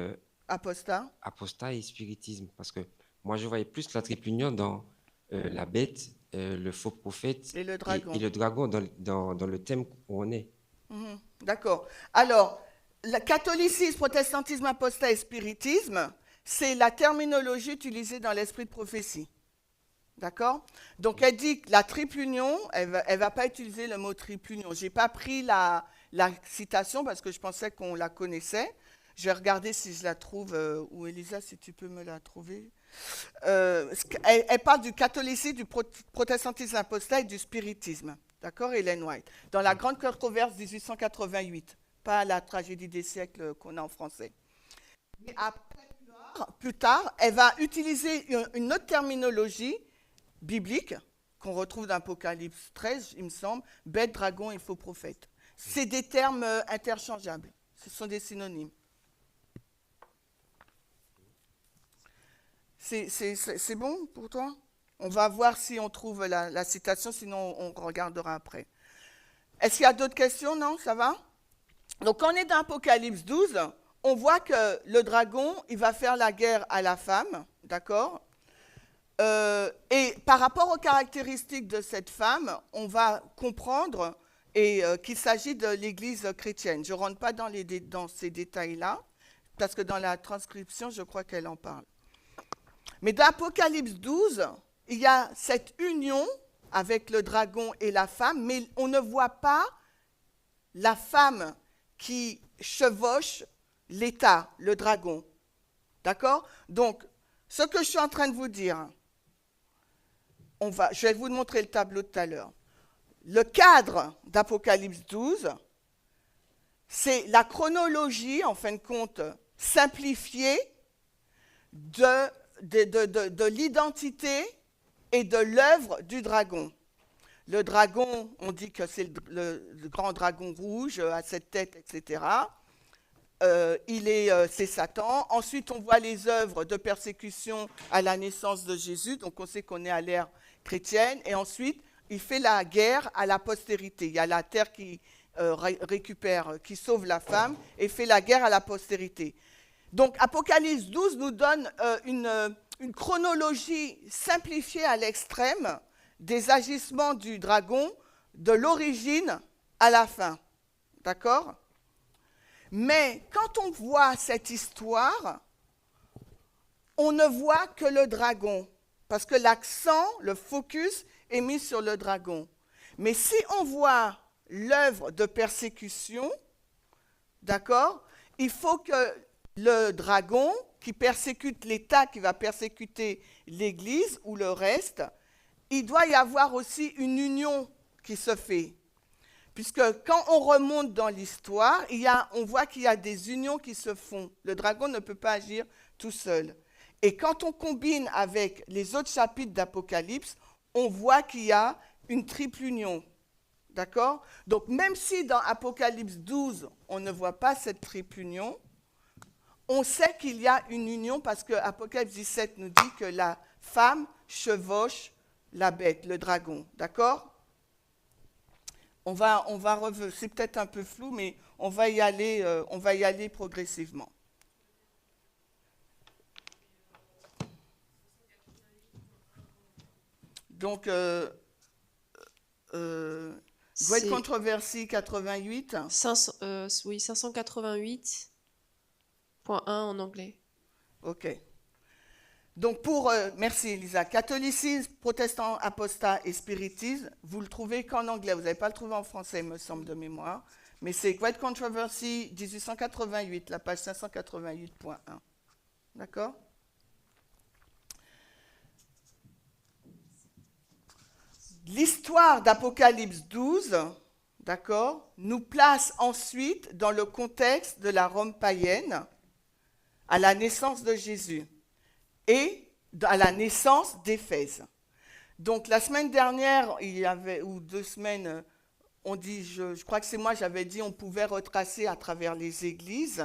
Apostat. apostat et spiritisme? Parce que moi, je voyais plus la triple union dans la bête, le faux prophète Et le dragon. et le dragon dans le thème où on est. Mhm. D'accord. Alors, le catholicisme, protestantisme, apostat et spiritisme, c'est la terminologie utilisée dans l'esprit de prophétie. D'accord? Donc, elle dit que la triple union, elle va pas utiliser le mot triple union. Je n'ai pas pris la citation parce que je pensais qu'on la connaissait. Je vais regarder si je la trouve, ou Elisa, si tu peux me la trouver. Elle parle du catholicisme, du protestantisme apostat et du spiritisme. D'accord, Ellen White? Dans la grande controverse 1888, pas la tragédie des siècles qu'on a en français. Mais après, plus tard, elle va utiliser une autre terminologie biblique qu'on retrouve dans Apocalypse 13, il me semble, bête, dragon et faux prophète. C'est des termes interchangeables, ce sont des synonymes. C'est bon pour toi? On va voir si on trouve la citation, sinon on regardera après. Est-ce qu'il y a d'autres questions? Non, ça va? Donc, quand on est dans Apocalypse 12, on voit que le dragon, il va faire la guerre à la femme, d'accord? Et par rapport aux caractéristiques de cette femme, on va comprendre qu'il s'agit de l'Église chrétienne. Je ne rentre pas dans ces détails-là, parce que dans la transcription, je crois qu'elle en parle. Mais dans Apocalypse 12, il y a cette union avec le dragon et la femme, mais on ne voit pas la femme qui chevauche l'État, le dragon. D'accord? Donc, ce que je suis en train de vous dire, je vais vous montrer le tableau tout à l'heure. Le cadre d'Apocalypse 12, c'est la chronologie, en fin de compte, simplifiée de l'identité et de l'œuvre du dragon. Le dragon, on dit que c'est le grand dragon rouge à 7 têtes, etc. C'est Satan. Ensuite, on voit les œuvres de persécution à la naissance de Jésus, donc on sait qu'on est à l'ère chrétienne. Et ensuite, il fait la guerre à la postérité. Il y a la terre qui qui sauve la femme et fait la guerre à la postérité. Donc, Apocalypse 12 nous donne une chronologie simplifiée à l'extrême des agissements du dragon de l'origine à la fin. D'accord? Mais quand on voit cette histoire, on ne voit que le dragon, parce que l'accent, le focus est mis sur le dragon. Mais si on voit l'œuvre de persécution, d'accord, il faut que le dragon qui persécute l'État, qui va persécuter l'Église ou le reste, il doit y avoir aussi une union qui se fait. Puisque quand on remonte dans l'histoire, on voit qu'il y a des unions qui se font. Le dragon ne peut pas agir tout seul. Et quand on combine avec les autres chapitres d'Apocalypse, on voit qu'il y a une triple union. D'accord? Donc même si dans Apocalypse 12, on ne voit pas cette triple union, on sait qu'il y a une union parce que Apocalypse 17 nous dit que la femme chevauche la bête, le dragon. D'accord? On va revenir. C'est peut-être un peu flou, mais on va y aller progressivement. Donc, Great Controversy 88. Oui, 588.1 en anglais. OK. Donc, merci Elisa, catholicisme, protestant, apostat et spiritisme, vous le trouvez qu'en anglais, vous n'avez pas le trouvé en français, il me semble, de mémoire, mais c'est Great Controversy 1888, la page 588.1. D'accord? L'histoire d'Apocalypse 12, d'accord, nous place ensuite dans le contexte de la Rome païenne, à la naissance de Jésus et à la naissance d'Éphèse. Donc la semaine dernière, ou 2 semaines, on dit, je crois que c'est moi, j'avais dit, on pouvait retracer à travers les églises.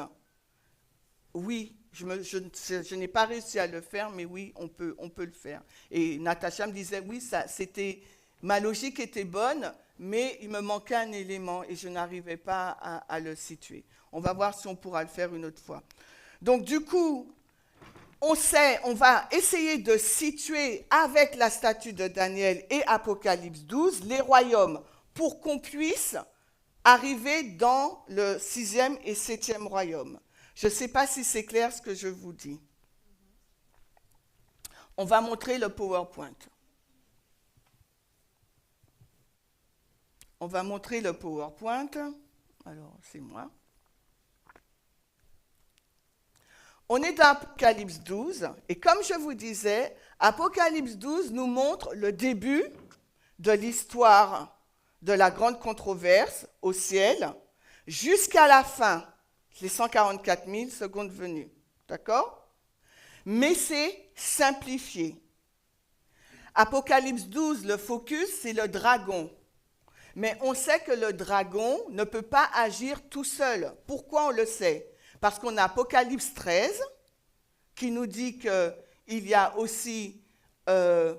Oui, je n'ai pas réussi à le faire, mais oui, on peut le faire. Et Natacha me disait, oui, c'était, ma logique était bonne, mais il me manquait un élément et je n'arrivais pas à le situer. On va voir si on pourra le faire une autre fois. Donc du coup, on va essayer de situer avec la statue de Daniel et Apocalypse 12 les royaumes pour qu'on puisse arriver dans le 6e et 7e royaume. Je ne sais pas si c'est clair ce que je vous dis. On va montrer le PowerPoint. On va montrer le PowerPoint. Alors, c'est moi. On est dans Apocalypse 12, et comme je vous disais, Apocalypse 12 nous montre le début de l'histoire de la grande controverse au ciel, jusqu'à la fin, les 144 000 secondes venues. D'accord? Mais c'est simplifié. Apocalypse 12, le focus, c'est le dragon. Mais on sait que le dragon ne peut pas agir tout seul. Pourquoi on le sait? Parce qu'on a Apocalypse 13, qui nous dit qu'il y a aussi une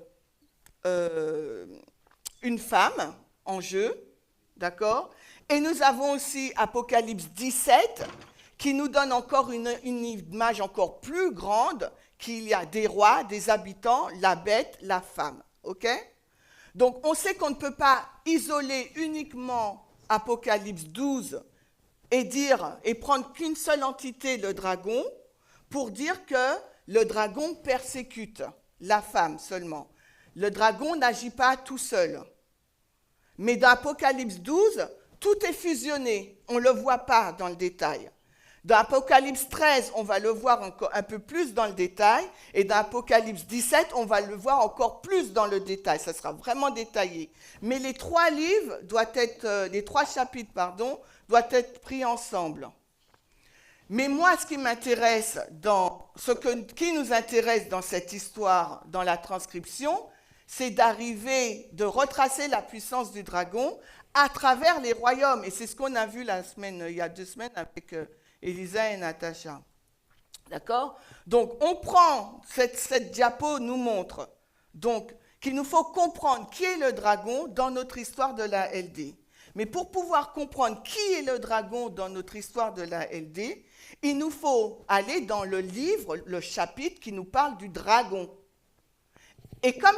femme en jeu, d'accord? Et nous avons aussi Apocalypse 17, qui nous donne encore une image encore plus grande, qu'il y a des rois, des habitants, la bête, la femme, ok? Donc on sait qu'on ne peut pas isoler uniquement Apocalypse 12 et prendre qu'une seule entité, le dragon, pour dire que le dragon persécute la femme seulement. Le dragon n'agit pas tout seul. Mais dans Apocalypse 12, tout est fusionné. On ne le voit pas dans le détail. Dans Apocalypse 13, on va le voir encore un peu plus dans le détail. Et dans Apocalypse 17, on va le voir encore plus dans le détail. Ça sera vraiment détaillé. Mais les trois chapitres, doivent être pris ensemble. Mais moi, ce qui m'intéresse qui nous intéresse dans cette histoire, dans la transcription, c'est de retracer la puissance du dragon à travers les royaumes. Et c'est ce qu'on a vu il y a 2 semaines avec Elisa et Natacha. D'accord? Donc, on prend, cette diapo nous montre donc qu'il nous faut comprendre qui est le dragon dans notre histoire de la LD. Mais pour pouvoir comprendre qui est le dragon dans notre histoire de la LD, il nous faut aller dans le livre, le chapitre qui nous parle du dragon. Et comme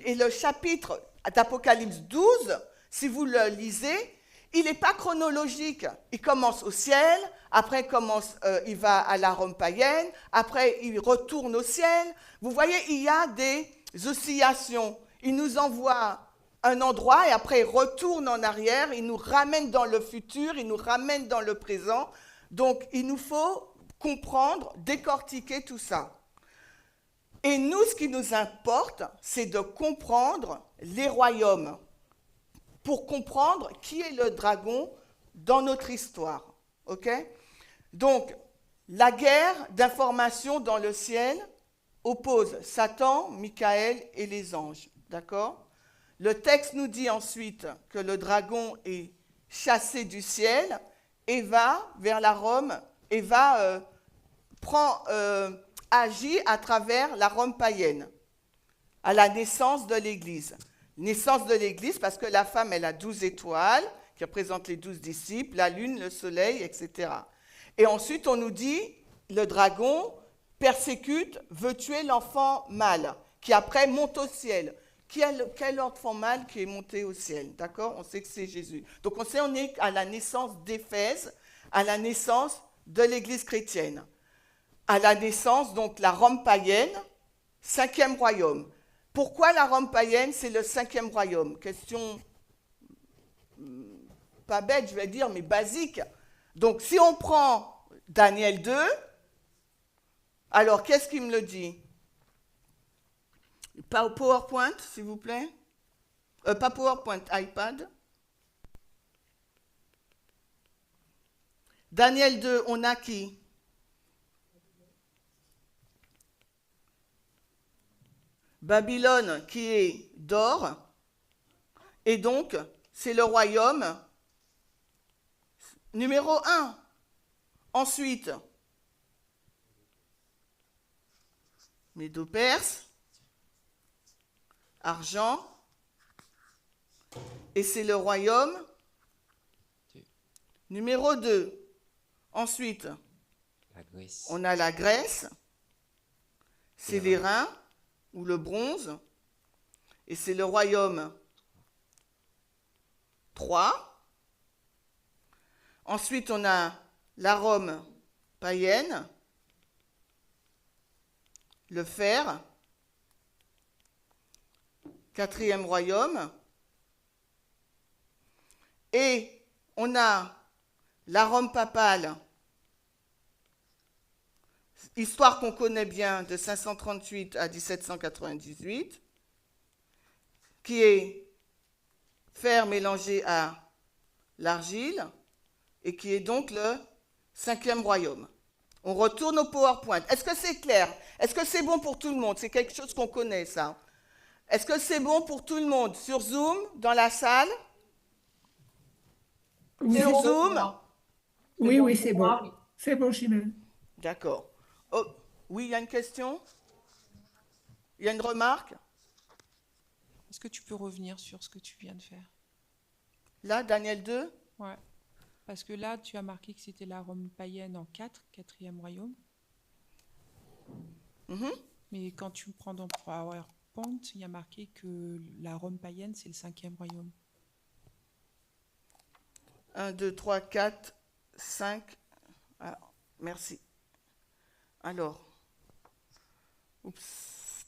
et le chapitre d'Apocalypse 12, si vous le lisez, il n'est pas chronologique. Il commence au ciel, après il va à la Rome païenne, après il retourne au ciel. Vous voyez, il y a des oscillations. Il nous envoie un endroit et après il retourne en arrière, il nous ramène dans le futur, il nous ramène dans le présent. Donc il nous faut comprendre, décortiquer tout ça. Et nous, ce qui nous importe, c'est de comprendre les royaumes pour comprendre qui est le dragon dans notre histoire. Ok? Donc, la guerre d'information dans le ciel oppose Satan, Michael et les anges. D'accord? Le texte nous dit ensuite que le dragon est chassé du ciel et va vers la Rome et agit à travers la Rome païenne, à la naissance de l'Église. Naissance de l'Église parce que la femme, elle a 12 étoiles qui représentent les 12 disciples, la lune, le soleil, etc. Et ensuite, on nous dit, le dragon persécute, veut tuer l'enfant mâle, qui après monte au ciel. Quel enfant mâle qui est monté au ciel? D'accord? On sait que c'est Jésus. Donc on est à la naissance d'Éphèse, à la naissance de l'Église chrétienne. À la naissance, donc la Rome païenne, 5e royaume. Pourquoi la Rome païenne, c'est le 5e royaume? Question pas bête, je vais dire, mais basique. Donc si on prend Daniel 2, alors qu'est-ce qu'il me le dit? Pas PowerPoint, s'il vous plaît. Pas PowerPoint, iPad. Daniel 2, on a qui? Babylone qui est d'or. Et donc, c'est le royaume numéro 1. Ensuite, Médo-Perse, argent, Et c'est le royaume Deux. numéro 2. Ensuite, La Grèce. on a la Grèce, c'est Les les reins ou le bronze, et c'est le royaume 3. Ensuite, on a la Rome païenne, le fer, 4e royaume, et on a la Rome papale, histoire qu'on connaît bien de 538 à 1798, qui est fer mélangé à l'argile et qui est donc le 5e royaume. On retourne au PowerPoint. Est-ce que c'est clair? Est-ce que c'est bon pour tout le monde? C'est quelque chose qu'on connaît, ça. Est-ce que c'est bon pour tout le monde? Sur Zoom, dans la salle? Oui, Sur bon pour Zoom? moi. oui, oui, pour c'est moi, bon. oui. C'est bon, Chimène. D'accord. Oh, oui, il y a une question? Il y a une remarque? Est-ce que tu peux revenir sur ce que tu viens de faire? Là, Daniel 2? Ouais. Parce que là, tu as marqué que c'était la Rome païenne en 4, quatrième royaume. Mhm. Mais quand tu me prends dans PowerPoint, il y a marqué que la Rome païenne, c'est le 5e royaume. 1, 2, 3, 4, 5. Ah, merci. Alors. Oups.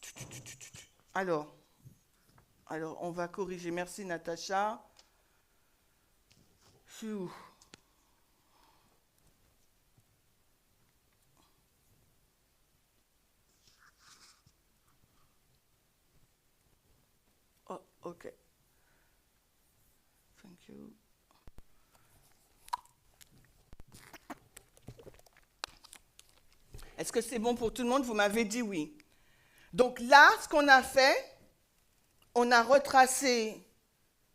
Alors, on va corriger. Merci, Natacha. Pfiou. Oh, ok. Thank you. Est-ce que c'est bon pour tout le monde? Vous m'avez dit oui. Donc là, ce qu'on a fait, on a retracé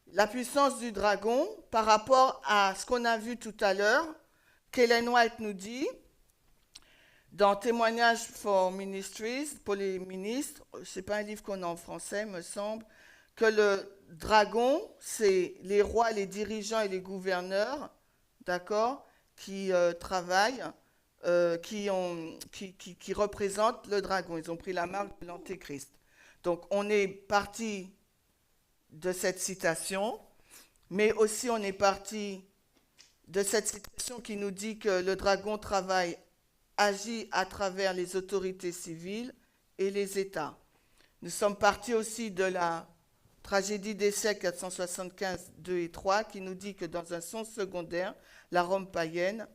la puissance du dragon par rapport à ce qu'on a vu tout à l'heure, qu'Ellen White nous dit dans Témoignages for Ministries, pour les ministres, ce n'est pas un livre qu'on a en français, me semble, que le dragon, c'est les rois, les dirigeants et les gouverneurs, d'accord, qui travaillent, qui représentent le dragon. Ils ont pris la marque de l'Antéchrist. Donc, on est parti de cette citation, mais aussi on est parti de cette citation qui nous dit que le dragon agit à travers les autorités civiles et les États. Nous sommes partis aussi de la tragédie des siècles 475, 2 et 3, qui nous dit que dans un sens secondaire, la Rome païenne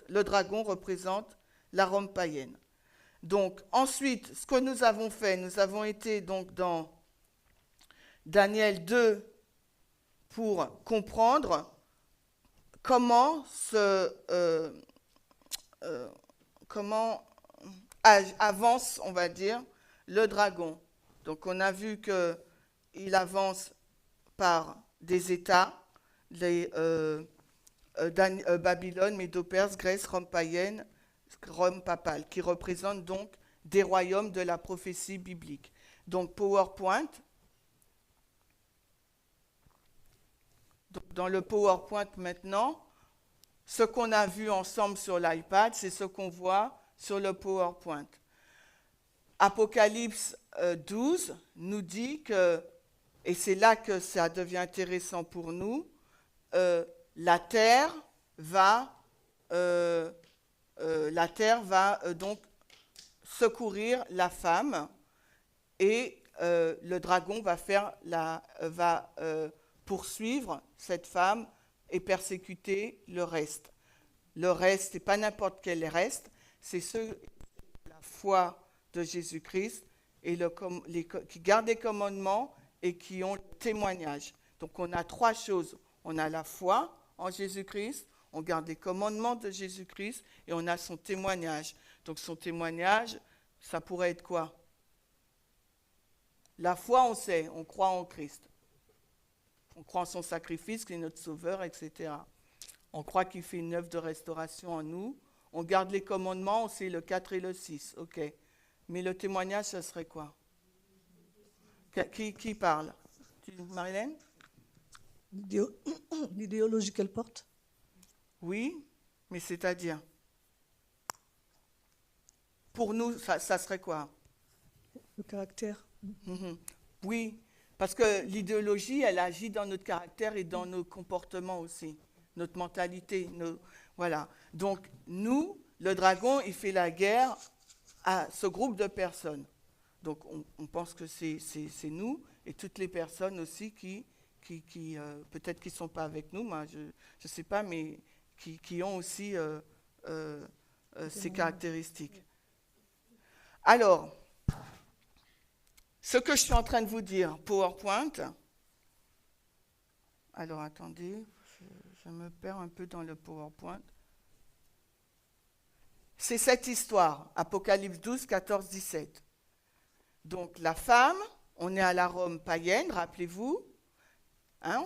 le dragon représente la Rome païenne. Donc, ensuite, ce que nous avons fait, nous avons été donc dans Daniel 2 pour comprendre comment avance, on va dire, le dragon. Donc, on a vu qu'il avance par des États, Babylone, Médo-Perse, Grèce, Rome païenne, Rome papale, qui représentent donc des royaumes de la prophétie biblique. Donc, PowerPoint. Dans le PowerPoint maintenant, ce qu'on a vu ensemble sur l'iPad, c'est ce qu'on voit sur le PowerPoint. Apocalypse 12 nous dit que, et c'est là que ça devient intéressant pour nous, la terre va donc secourir la femme et le dragon va poursuivre cette femme et persécuter le reste. Le reste, ce n'est pas n'importe quel reste, c'est la foi de Jésus-Christ et qui gardent les commandements et qui ont le témoignage. Donc on a trois choses. On a la foi en Jésus-Christ, on garde les commandements de Jésus-Christ et on a son témoignage. Donc son témoignage, ça pourrait être quoi? La foi, on sait, on croit en Christ. On croit en son sacrifice, qu'il est notre sauveur, etc. On croit qu'il fait une œuvre de restauration en nous. On garde les commandements, on sait le 4 et le 6. OK. Mais le témoignage, ça serait quoi? Qui parle? Marilène? L'idéologie qu'elle porte. Oui, mais c'est-à-dire, pour nous, ça serait quoi? Le caractère. Mhm. Oui, parce que l'idéologie, elle agit dans notre caractère et dans nos comportements aussi, notre mentalité. Voilà. Donc, nous, le dragon, il fait la guerre à ce groupe de personnes. Donc, on pense que c'est nous et toutes les personnes aussi qui peut-être qui ne sont pas avec nous, moi, je ne sais pas, mais qui ont aussi ces caractéristiques. Alors, ce que je suis en train de vous dire, PowerPoint. Alors, attendez, je me perds un peu dans le PowerPoint. C'est cette histoire, Apocalypse 12, 14, 17. Donc, la femme, on est à la Rome païenne, rappelez-vous. Hein?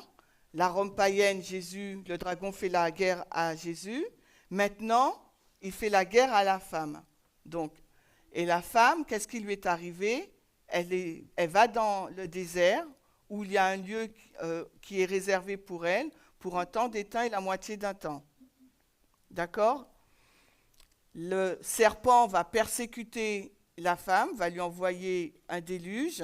La Rome païenne, Jésus, le dragon fait la guerre à Jésus. Maintenant, il fait la guerre à la femme. Donc, et la femme, qu'est-ce qui lui est arrivé? Elle va dans le désert où il y a un lieu qui est réservé pour elle, pour un temps d'étain et la moitié d'un temps. D'accord? Le serpent va persécuter la femme, va lui envoyer un déluge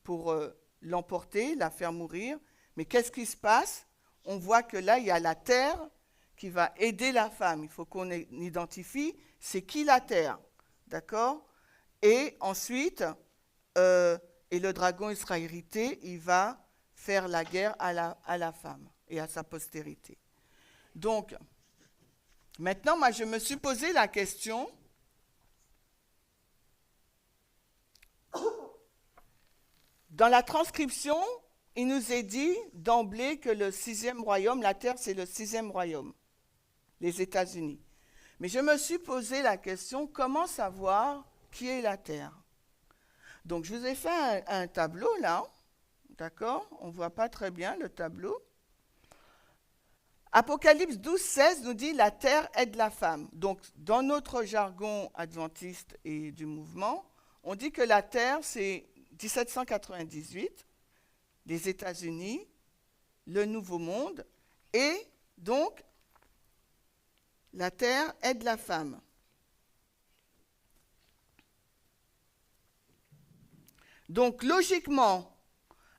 pour l'emporter, la faire mourir. Mais qu'est-ce qui se passe? On voit que là, il y a la terre qui va aider la femme. Il faut qu'on identifie c'est qui la terre. D'accord? Et ensuite, et le dragon, il sera irrité, il va faire la guerre à la femme et à sa postérité. Donc, maintenant, moi, je me suis posé la question, dans la transcription, il nous est dit d'emblée que le 6e royaume, la terre, c'est le 6e royaume, les États-Unis. Mais je me suis posé la question, comment savoir qui est la terre? Donc, je vous ai fait un tableau là, d'accord? On ne voit pas très bien le tableau. Apocalypse 12, 16 nous dit « La terre aide la femme ». Donc, dans notre jargon adventiste et du mouvement, on dit que la terre, c'est 1798, les États-Unis, le Nouveau Monde, et donc, la terre aide la femme. Donc, logiquement,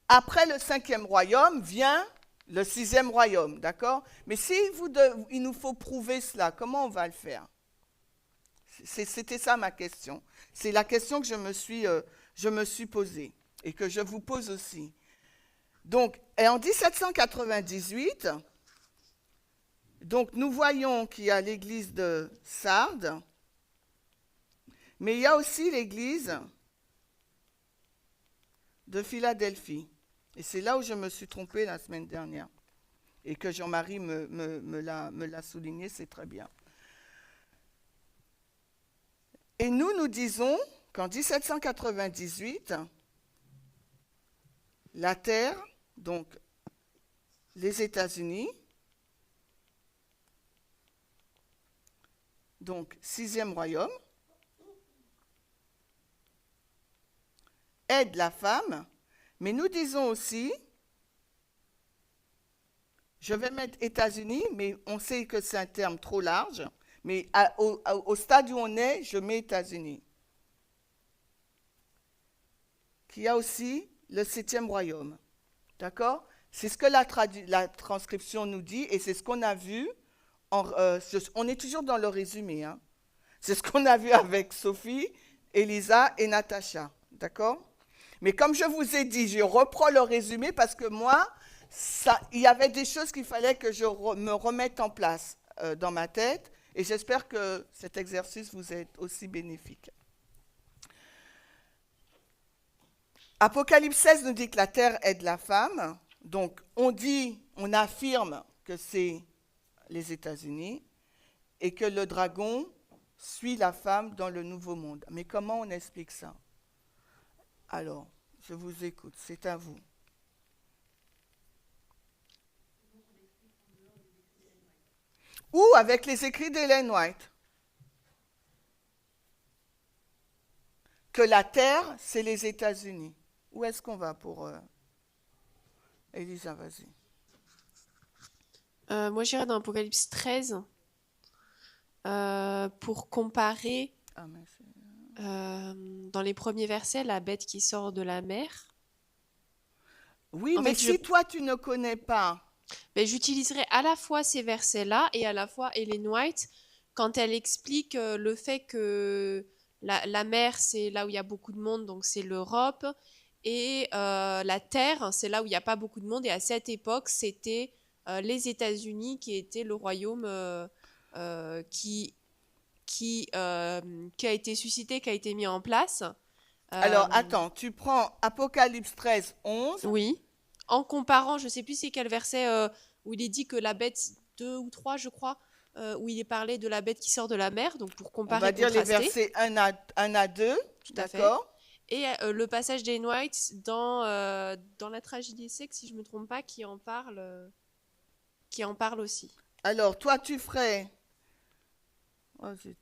après le 5e royaume vient le 6e royaume, d'accord? Mais si il nous faut prouver cela, comment on va le faire? C'était ça ma question. C'est la question que je me suis posée et que je vous pose aussi. Donc, et en 1798, donc nous voyons qu'il y a l'église de Sardes, mais il y a aussi l'église de Philadelphie. Et c'est là où je me suis trompée la semaine dernière. Et que Jean-Marie me l'a souligné, c'est très bien. Et nous disons qu'en 1798, la terre, donc les États-Unis, donc 6e royaume, aide la femme, mais nous disons aussi, je vais mettre États-Unis, mais on sait que c'est un terme trop large, mais au stade où on est, je mets États-Unis. Qu'il y a aussi le 7e royaume. D'accord? C'est ce que la transcription nous dit, et c'est ce qu'on a vu. On est toujours dans le résumé. Hein. C'est ce qu'on a vu avec Sophie, Elisa et Natacha. D'accord? Mais comme je vous ai dit, je reprends le résumé parce que moi, il y avait des choses qu'il fallait que je me remette en place dans ma tête. Et j'espère que cet exercice vous est aussi bénéfique. Apocalypse 16 nous dit que la terre aide la femme. Donc, on affirme que c'est les États-Unis et que le dragon suit la femme dans le nouveau monde. Mais comment on explique ça? Alors, je vous écoute, c'est à vous. Ou avec les écrits d'Ellen White. Que la terre, c'est les États-Unis. Où est-ce qu'on va pour... Elisa, vas-y. Moi, j'irais dans Apocalypse 13 pour comparer Ah, merci. dans les premiers versets la bête qui sort de la mer. Oui, En mais fait, si toi, tu ne connais pas, mais j'utiliserai à la fois ces versets-là et à la fois Ellen White quand elle explique le fait que la mer, c'est là où il y a beaucoup de monde, donc c'est l'Europe, et la terre, c'est là où il n'y a pas beaucoup de monde, et à cette époque, c'était les États-Unis qui étaient le royaume qui a été suscité, qui a été mis en place. alors Euh, attends, tu prends Apocalypse 13, 11. Oui. En comparant, je sais plus c'est quel verset où il est dit que la bête, 2 ou 3 je crois, où il est parlé de la bête qui sort de la mer, donc pour On comparer, va dire les contraster. versets 1 à 2, Tout à fait. d'accord? Et le passage d'Ellen White dans la tragédie sexy, si je me trompe pas, qui en parle aussi. Alors, toi, tu ferais... Oh, zut.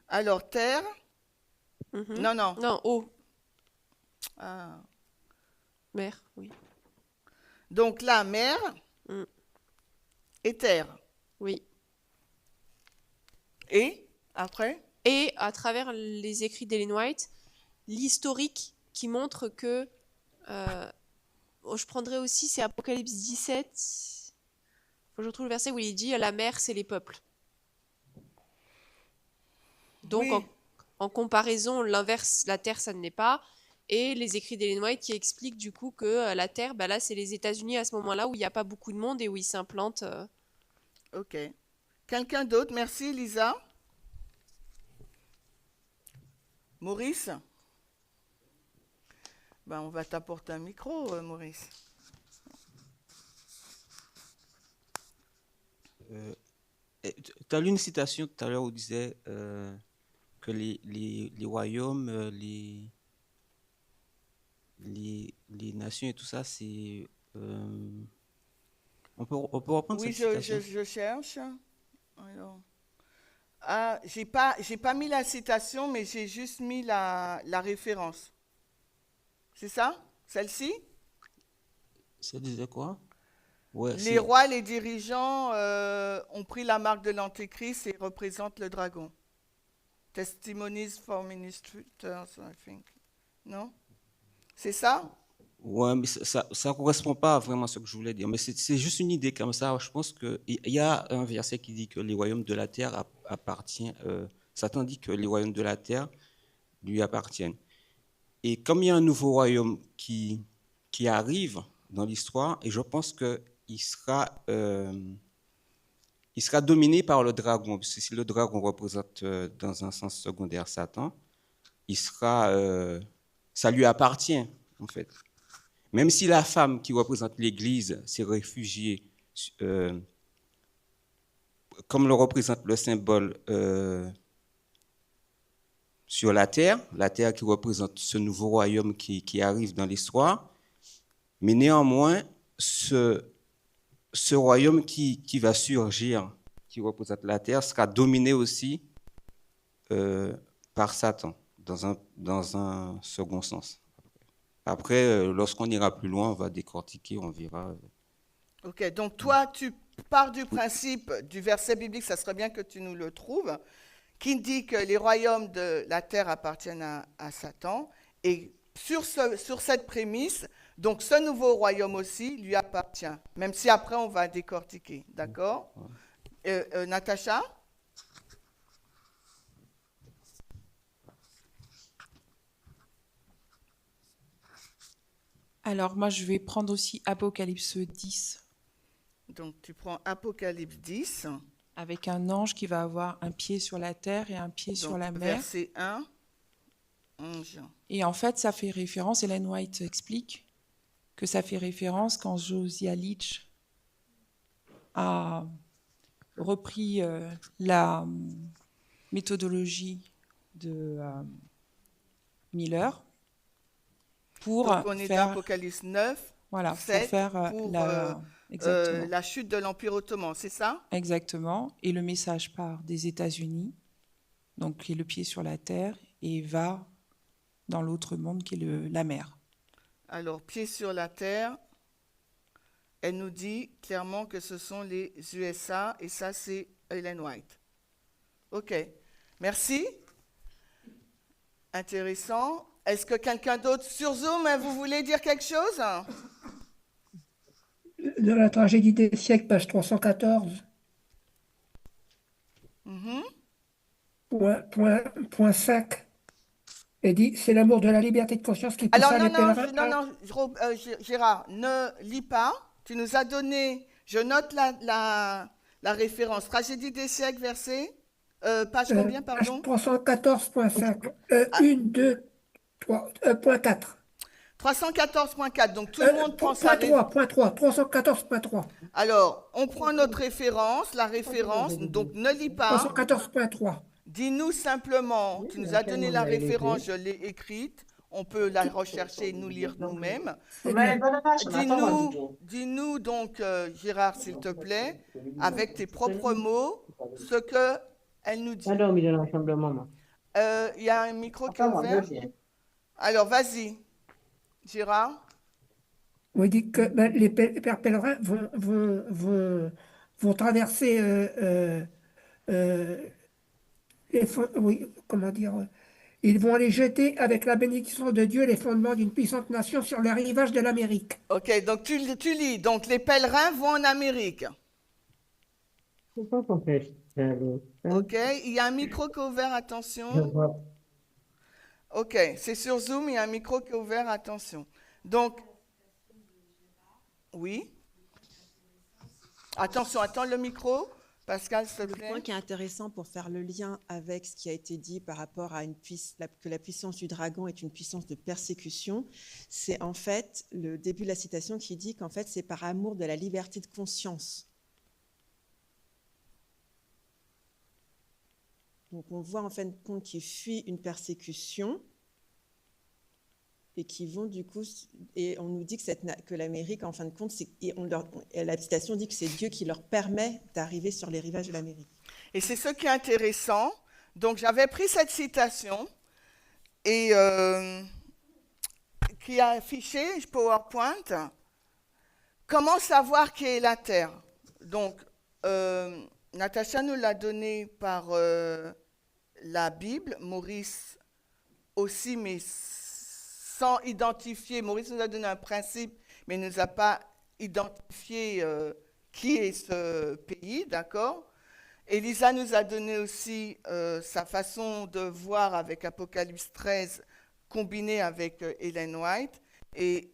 Alors, terre. Mhm. Non, non. Non, eau, Ah. mer, oui. Donc là, mer Mm. et terre. Oui. Et après? Et à travers les écrits d'Ellen White, l'historique qui montre que je prendrais aussi, c'est Apocalypse 17. Faut que je retrouve le verset où il dit la mer, c'est les peuples. Donc, Oui. en comparaison, l'inverse, la terre, ça ne l'est pas. Et les écrits d'Ellen White qui expliquent du coup que la terre, bah là, c'est les États-Unis à ce moment-là où il n'y a pas beaucoup de monde et où ils s'implantent. Ok. Quelqu'un d'autre? Merci, Lisa. Maurice? Ben, on va t'apporter un micro, Maurice. Tu as lu une citation tout à l'heure où disait que les royaumes, les nations et tout ça, c'est... on peut reprendre Oui, cette citation? je cherche. Alors. Ah, j'ai pas mis la citation, mais j'ai juste mis la référence. C'est ça? Celle-ci? Ça disait quoi? Ouais, Les rois, les dirigeants ont pris la marque de l'Antéchrist et représentent le dragon. Testimonies for ministers, I think. Non? C'est ça? Ouais, mais ça correspond pas vraiment à ce que je voulais dire. Mais c'est juste une idée comme ça. Je pense qu'il y a un verset qui dit que les royaumes de la terre appartiennent. Satan dit que les royaumes de la terre lui appartiennent. Et comme il y a un nouveau royaume qui arrive dans l'histoire, et je pense qu'il sera dominé par le dragon. Parce que si le dragon représente dans un sens secondaire Satan, ça lui appartient en fait. Même si la femme qui représente l'Église s'est réfugiée, comme le représente le symbole sur la terre qui représente ce nouveau royaume qui arrive dans l'histoire, mais néanmoins, ce royaume qui va surgir, qui représente la terre, sera dominé aussi par Satan, dans un second sens. Après, lorsqu'on ira plus loin, on va décortiquer, on verra. Ok, donc toi, tu pars du principe du verset biblique, ça serait bien que tu nous le trouves, qui dit que les royaumes de la terre appartiennent à Satan, et sur cette prémisse, donc ce nouveau royaume aussi lui appartient, même si après on va décortiquer, d'accord? Natacha? Alors, moi, je vais prendre aussi Apocalypse 10, Donc tu prends Apocalypse 10, avec un ange qui va avoir un pied sur la terre et un pied sur donc la mer. verset 1, 11. Et en fait, ça fait référence, Ellen White explique que ça fait référence quand Josiah Litch a repris la méthodologie de Miller pour Donc on est dans faire, Apocalypse 9, voilà, 7, pour faire pour exactement. la chute de l'Empire ottoman, c'est ça? Exactement. Et le message part des États-Unis, donc qui est le pied sur la terre, et va dans l'autre monde qui est la mer. Alors, pied sur la terre, elle nous dit clairement que ce sont les USA et ça, c'est Ellen White. OK. Merci. Intéressant. Est-ce que quelqu'un d'autre sur Zoom, vous voulez dire quelque chose? De la tragédie des siècles, page 314, Mhm. point 5, et dit, c'est l'amour de la liberté de conscience qui poussa Alors, les pèlerins Gérard, ne lis pas. Tu nous as donné, je note la référence. Tragédie des siècles, verset, page combien, page pardon? 314.5, 1, 2, 3, point 4. 314.4. Donc, tout le monde prend sa référence. Point 3, 314.3. Alors, on prend notre référence, la référence, donc ne lis pas. 314.3. Dis-nous simplement, tu nous as donné la référence, je l'ai écrite, on peut la rechercher et nous lire nous-mêmes. Dis-nous donc, Gérard, s'il te plaît, avec tes propres mots, ce qu'elle nous dit. Il y a un micro qui est ouvert. Alors, vas-y, Gérard. On dit que les pères pèlerins vont traverser comment dire, ils vont aller jeter avec la bénédiction de Dieu les fondements d'une puissante nation sur les rivages de l'Amérique. Ok, donc tu lis. Donc les pèlerins vont en Amérique. Ok, il y a un micro qui est ouvert, attention. Ok, c'est sur Zoom, il y a un micro qui est ouvert, attention. Donc, oui. Attention, attends le micro. Pascal, s'il te plaît. Le point qui est intéressant pour faire le lien avec ce qui a été dit par rapport à que la puissance du dragon est une puissance de persécution, c'est en fait le début de la citation qui dit qu'en fait c'est par amour de la liberté de conscience. Donc on voit en fin de compte qu'ils fuient une persécution et qui vont du coup, et on nous dit que l'Amérique, en fin de compte, la citation dit que c'est Dieu qui leur permet d'arriver sur les rivages de l'Amérique. Et c'est ce qui est intéressant. Donc j'avais pris cette citation et qui a affiché PowerPoint. Comment savoir qui est la Terre? Donc Natacha nous l'a donné par la Bible, Maurice aussi, mais sans identifier. Maurice nous a donné un principe, mais il ne nous a pas identifié qui est ce pays, d'accord? Elisa nous a donné aussi sa façon de voir avec Apocalypse 13, combiné avec Ellen White. Et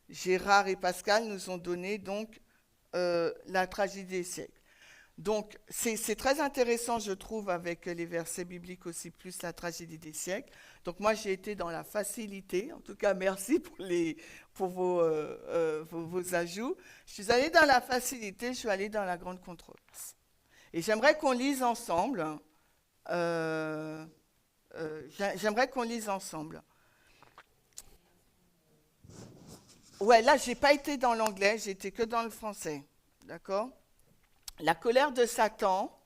Gérard et Pascal nous ont donné donc la tragédie des siècles. Donc, c'est très intéressant, je trouve, avec les versets bibliques aussi, plus la tragédie des siècles. Donc, moi, j'ai été dans la facilité. En tout cas, merci pour vos ajouts. Je suis allée dans la facilité, je suis allée dans la grande controverse. Et j'aimerais qu'on lise ensemble. J'aimerais qu'on lise ensemble. Ouais, là, je n'ai pas été dans l'anglais, j'ai été que dans le français. D'accord ? La colère de Satan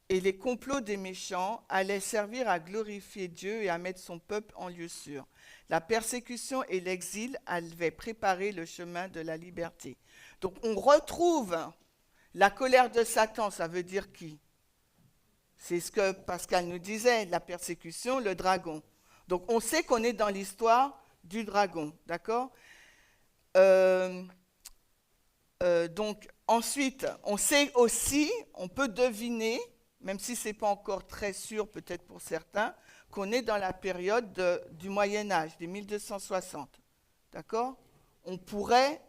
et les complots des méchants allaient servir à glorifier Dieu et à mettre son peuple en lieu sûr. La persécution et l'exil avaient préparé le chemin de la liberté. Donc on retrouve la colère de Satan, ça veut dire qui? C'est ce que Pascal nous disait, la persécution, le dragon. Donc on sait qu'on est dans l'histoire du dragon, d'accord? Donc ensuite, on sait aussi, on peut deviner, même si ce n'est pas encore très sûr peut-être pour certains, qu'on est dans la période du Moyen-Âge, des 1260. D'accord? On pourrait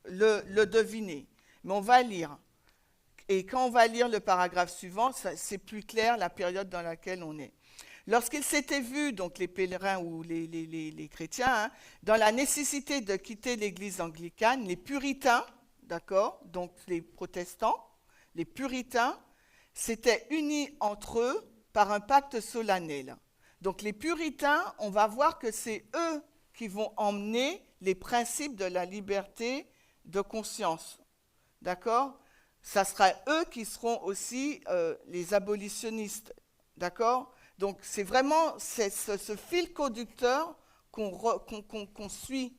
le deviner, mais on va lire. Et quand on va lire le paragraphe suivant, c'est plus clair la période dans laquelle on est. Lorsqu'ils s'étaient vus, donc les pèlerins ou les chrétiens, dans la nécessité de quitter l'église anglicane, les puritains, d'accord, donc les protestants, les puritains, s'étaient unis entre eux par un pacte solennel. Donc les puritains, on va voir que c'est eux qui vont emmener les principes de la liberté de conscience, d'accord? Ça sera eux qui seront aussi les abolitionnistes, d'accord? Donc, c'est vraiment ce fil conducteur qu'on suit,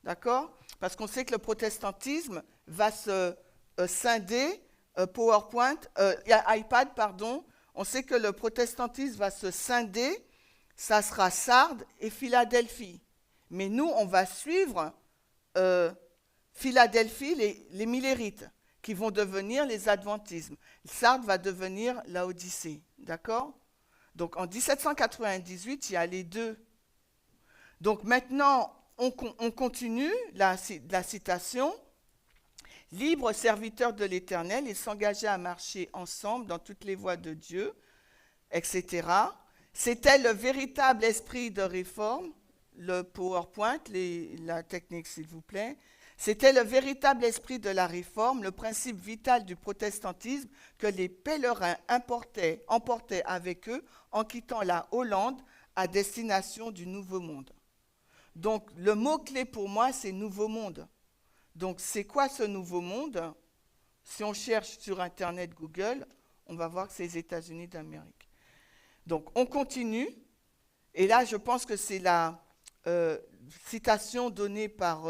d'accord? Parce qu'on sait que le protestantisme va se scinder, iPad, pardon, on sait que le protestantisme va se scinder, ça sera Sardes et Philadelphie. Mais nous, on va suivre Philadelphie, les Millérites, qui vont devenir les adventismes. Sardes va devenir Laodicée, d'accord? Donc en 1798, il y a les deux. Donc maintenant, on continue la citation. Libre serviteur de l'Éternel, il s'engageait à marcher ensemble dans toutes les voies de Dieu, etc. C'était le véritable esprit de réforme, le PowerPoint, la technique s'il vous plaît. C'était le véritable esprit de la réforme, le principe vital du protestantisme que les pèlerins emportaient avec eux en quittant la Hollande à destination du Nouveau Monde. Donc le mot-clé pour moi, c'est Nouveau Monde. Donc c'est quoi ce Nouveau Monde? Si on cherche sur Internet, Google, on va voir que c'est les États-Unis d'Amérique. Donc on continue, et là je pense que c'est la citation donnée par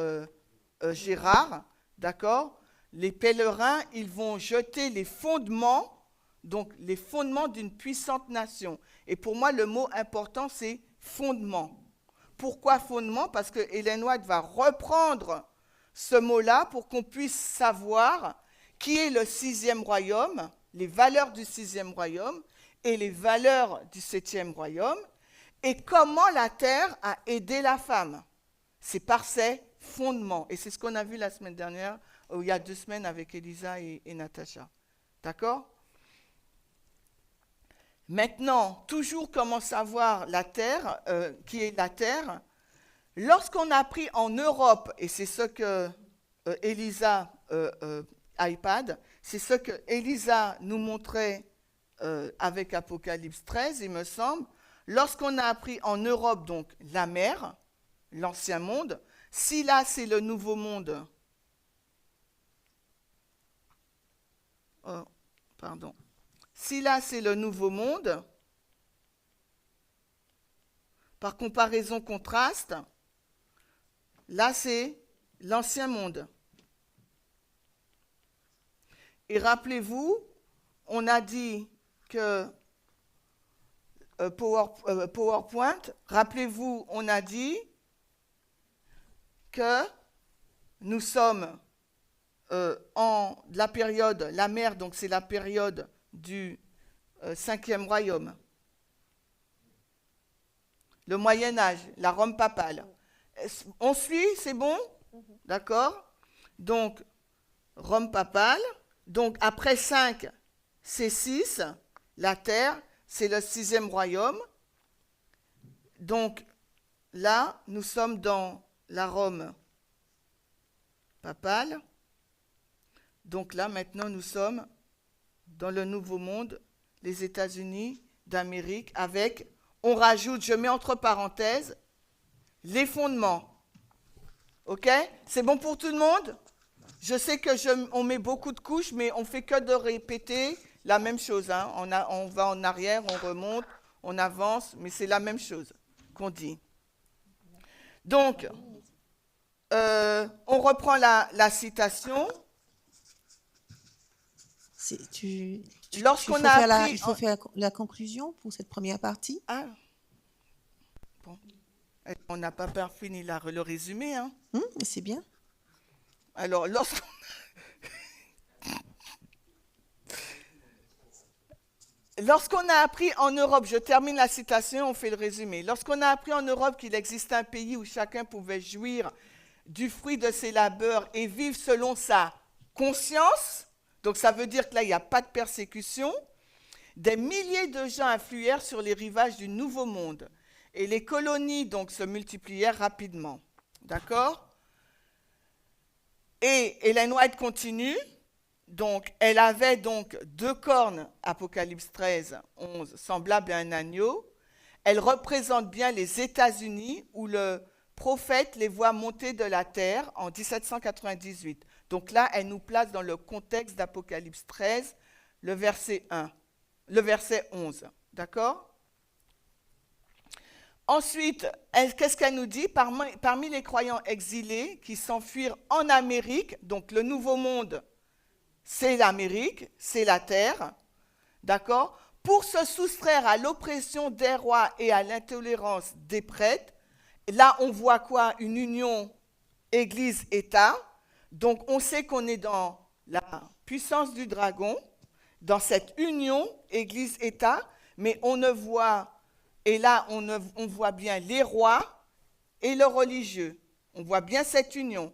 Gérard, d'accord? Les pèlerins, ils vont jeter les fondements, donc les fondements d'une puissante nation. Et pour moi, le mot important, c'est fondement. Pourquoi fondement? Parce que Ellen White va reprendre ce mot-là pour qu'on puisse savoir qui est le 6e royaume, les valeurs du 6e royaume et les valeurs du 7e royaume, et comment la terre a aidé la femme. C'est par ses fondements. Et c'est ce qu'on a vu la semaine dernière, ou il y a 2 semaines avec Elisa et Natacha. D'accord? Maintenant, toujours comment savoir la terre, qui est la terre. Lorsqu'on a appris en Europe, et c'est ce que Elisa, iPad, c'est ce que Elisa nous montrait avec Apocalypse 13, il me semble. Lorsqu'on a appris en Europe, donc, la mer, l'ancien monde, si là c'est le nouveau monde, si là c'est le nouveau monde, par comparaison contraste, là c'est l'ancien monde. Et rappelez-vous, on a dit que PowerPoint, rappelez-vous, on a dit que nous sommes en la période, la mer, donc c'est la période du 5e royaume. Le Moyen-Âge, la Rome papale. On suit, c'est bon? D'accord? Donc, Rome papale. Donc, après 5, c'est 6. La terre, c'est le 6e royaume. Donc, là, nous sommes dans la Rome papale. Donc là, maintenant, nous sommes dans le Nouveau Monde, les États-Unis d'Amérique, avec, on rajoute, je mets entre parenthèses, les fondements. OK? C'est bon pour tout le monde? Je sais qu'on met beaucoup de couches, mais on ne fait que de répéter la même chose. Hein. On va en arrière, on remonte, on avance, mais c'est la même chose qu'on dit. Donc, on reprend la citation. Il faut faire la conclusion pour cette première partie. Ah, bon. On n'a pas fini le résumé. Hein. C'est bien. Alors, lorsqu'on a appris en Europe, je termine la citation, on fait le résumé. Lorsqu'on a appris en Europe qu'il existait un pays où chacun pouvait jouir du fruit de ses labeurs et vivre selon sa conscience, donc ça veut dire que là, il n'y a pas de persécution, des milliers de gens affluèrent sur les rivages du Nouveau Monde et les colonies donc se multiplièrent rapidement. D'accord? Et Ellen White continue. Donc, elle avait donc 2 cornes, Apocalypse 13, 11, semblables à un agneau. Elle représente bien les États-Unis où le prophète les voit monter de la terre en 1798. Donc là, elle nous place dans le contexte d'Apocalypse 13, le verset 11. D'accord? Ensuite, qu'est-ce qu'elle nous dit? Parmi les croyants exilés qui s'enfuirent en Amérique, donc le Nouveau Monde, c'est l'Amérique, c'est la terre, d'accord? Pour se soustraire à l'oppression des rois et à l'intolérance des prêtres, là on voit quoi? Une union Église-État. Donc on sait qu'on est dans la puissance du dragon, dans cette union Église-État, mais on ne voit, et là on voit bien les rois et le religieux. On voit bien cette union.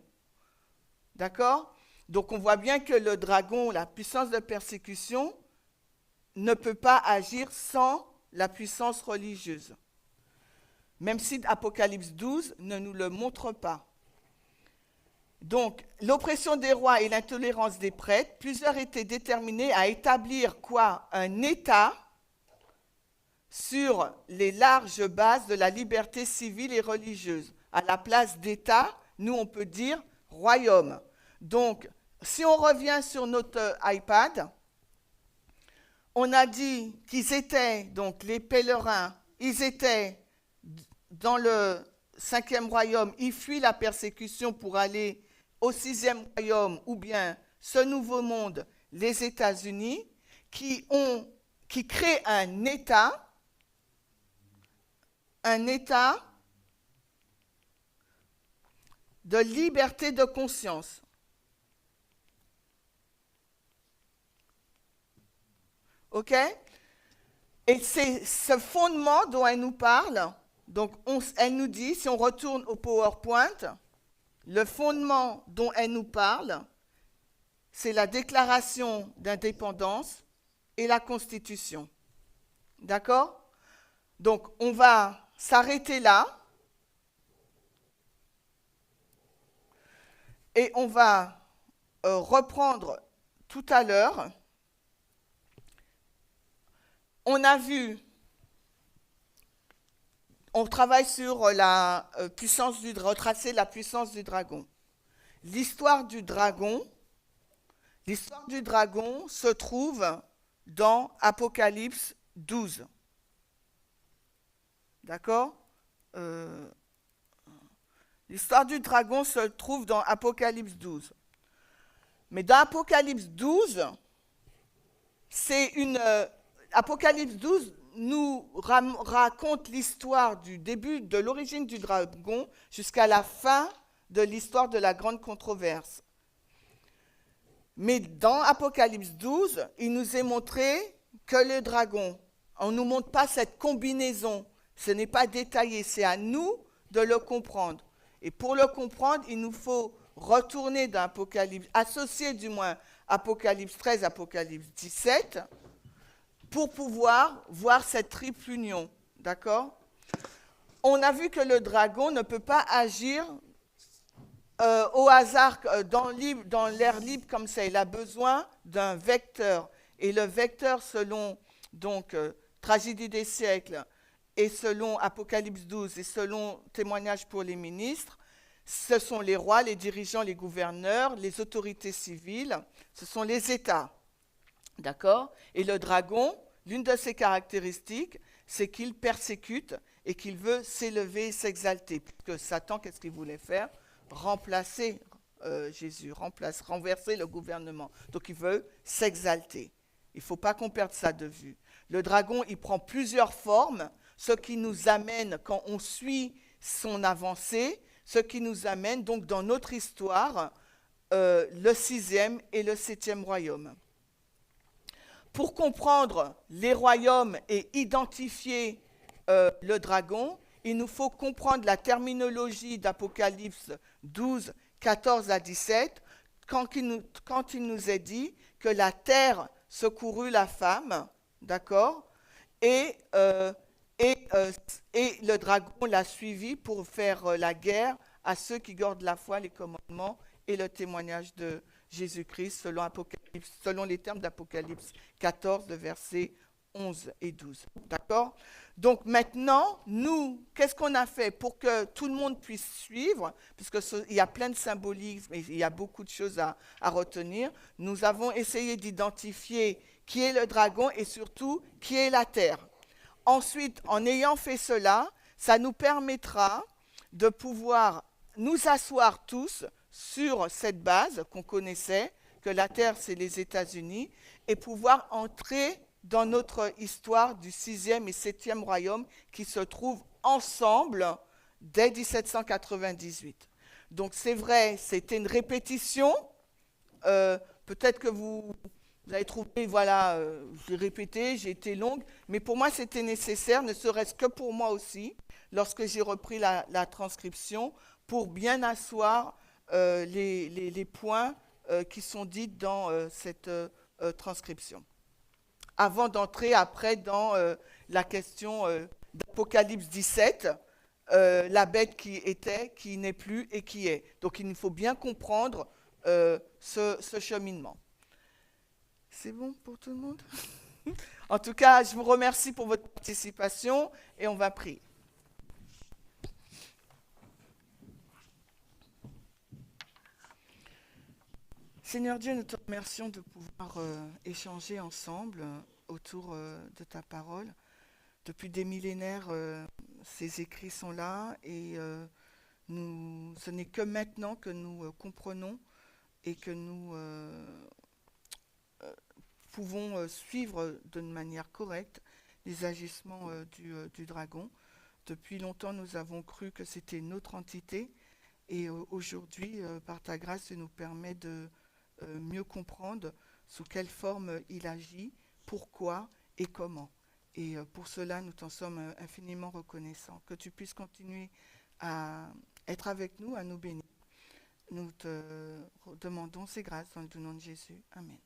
D'accord? Donc on voit bien que le dragon, la puissance de persécution, ne peut pas agir sans la puissance religieuse. Même si Apocalypse 12 ne nous le montre pas. Donc, l'oppression des rois et l'intolérance des prêtres, plusieurs étaient déterminés à établir quoi? Un État sur les larges bases de la liberté civile et religieuse. À la place d'État, nous on peut dire royaume. Donc, si on revient sur notre iPad, on a dit qu'ils étaient, donc les pèlerins, ils étaient dans le 5e royaume, ils fuient la persécution pour aller au 6e royaume, ou bien ce nouveau monde, les États-Unis, qui créent un État de liberté de conscience. OK? Et c'est ce fondement dont elle nous parle. Donc, elle nous dit, si on retourne au PowerPoint, le fondement dont elle nous parle, c'est la déclaration d'indépendance et la Constitution. D'accord? Donc, on va s'arrêter là. Et on va reprendre tout à l'heure. On a vu, on travaille sur la puissance retracer la puissance du dragon. L'histoire du dragon se trouve dans Apocalypse 12. D'accord? L'histoire du dragon se trouve dans Apocalypse 12. Mais dans Apocalypse 12, Apocalypse 12 nous raconte l'histoire du début, de l'origine du dragon jusqu'à la fin de l'histoire de la grande controverse. Mais dans Apocalypse 12, il nous est montré que le dragon, on ne nous montre pas cette combinaison, ce n'est pas détaillé, c'est à nous de le comprendre. Et pour le comprendre, il nous faut retourner dans Apocalypse, associer du moins Apocalypse 13, Apocalypse 17, pour pouvoir voir cette triple union. D'accord? On a vu que le dragon ne peut pas agir au hasard dans l'air libre comme ça. Il a besoin d'un vecteur. Et le vecteur, selon donc Tragédie des siècles, et selon Apocalypse 12, et selon Témoignage pour les ministres, ce sont les rois, les dirigeants, les gouverneurs, les autorités civiles, ce sont les États. D'accord? Et le dragon, l'une de ses caractéristiques, c'est qu'il persécute et qu'il veut s'élever et s'exalter. Puisque Satan, qu'est-ce qu'il voulait faire? Remplacer Jésus, renverser le gouvernement. Donc il veut s'exalter. Il ne faut pas qu'on perde ça de vue. Le dragon, il prend plusieurs formes, ce qui nous amène, quand on suit son avancée, ce qui nous amène donc dans notre histoire, le 6e et le 7e royaume. Pour comprendre les royaumes et identifier le dragon, il nous faut comprendre la terminologie d'Apocalypse 12, 14 à 17, quand il nous est dit que la terre secourut la femme, d'accord, et le dragon l'a suivi pour faire la guerre à ceux qui gardent la foi, les commandements et le témoignage de Jésus-Christ selon les termes d'Apocalypse 14, de versets 11 et 12. D'accord? Donc maintenant, nous, qu'est-ce qu'on a fait pour que tout le monde puisse suivre, puisqu'il y a plein de symbolisme et il y a beaucoup de choses à retenir. Nous avons essayé d'identifier qui est le dragon et surtout qui est la terre. Ensuite, en ayant fait cela, ça nous permettra de pouvoir nous asseoir tous sur cette base qu'on connaissait, que la Terre, c'est les États-Unis, et pouvoir entrer dans notre histoire du 6e et 7e royaume qui se trouvent ensemble dès 1798. Donc c'est vrai, c'était une répétition. Peut-être que vous avez trouvé, voilà, j'ai répété, j'ai été longue, mais pour moi c'était nécessaire, ne serait-ce que pour moi aussi, lorsque j'ai repris la transcription, pour bien asseoir les points qui sont dits dans cette transcription. Avant d'entrer après dans la question d'Apocalypse 17, la bête qui était, qui n'est plus et qui est. Donc il faut bien comprendre ce cheminement. C'est bon pour tout le monde? En tout cas, je vous remercie pour votre participation et on va prier. Seigneur Dieu, nous te remercions de pouvoir échanger ensemble autour de ta parole. Depuis des millénaires, ces écrits sont là et ce n'est que maintenant que nous comprenons et que nous pouvons suivre d'une manière correcte les agissements du dragon. Depuis longtemps, nous avons cru que c'était notre entité et aujourd'hui, par ta grâce, tu nous permets de mieux comprendre sous quelle forme il agit, pourquoi et comment. Et pour cela, nous t'en sommes infiniment reconnaissants. Que tu puisses continuer à être avec nous, à nous bénir. Nous te demandons ces grâces dans le nom de Jésus. Amen.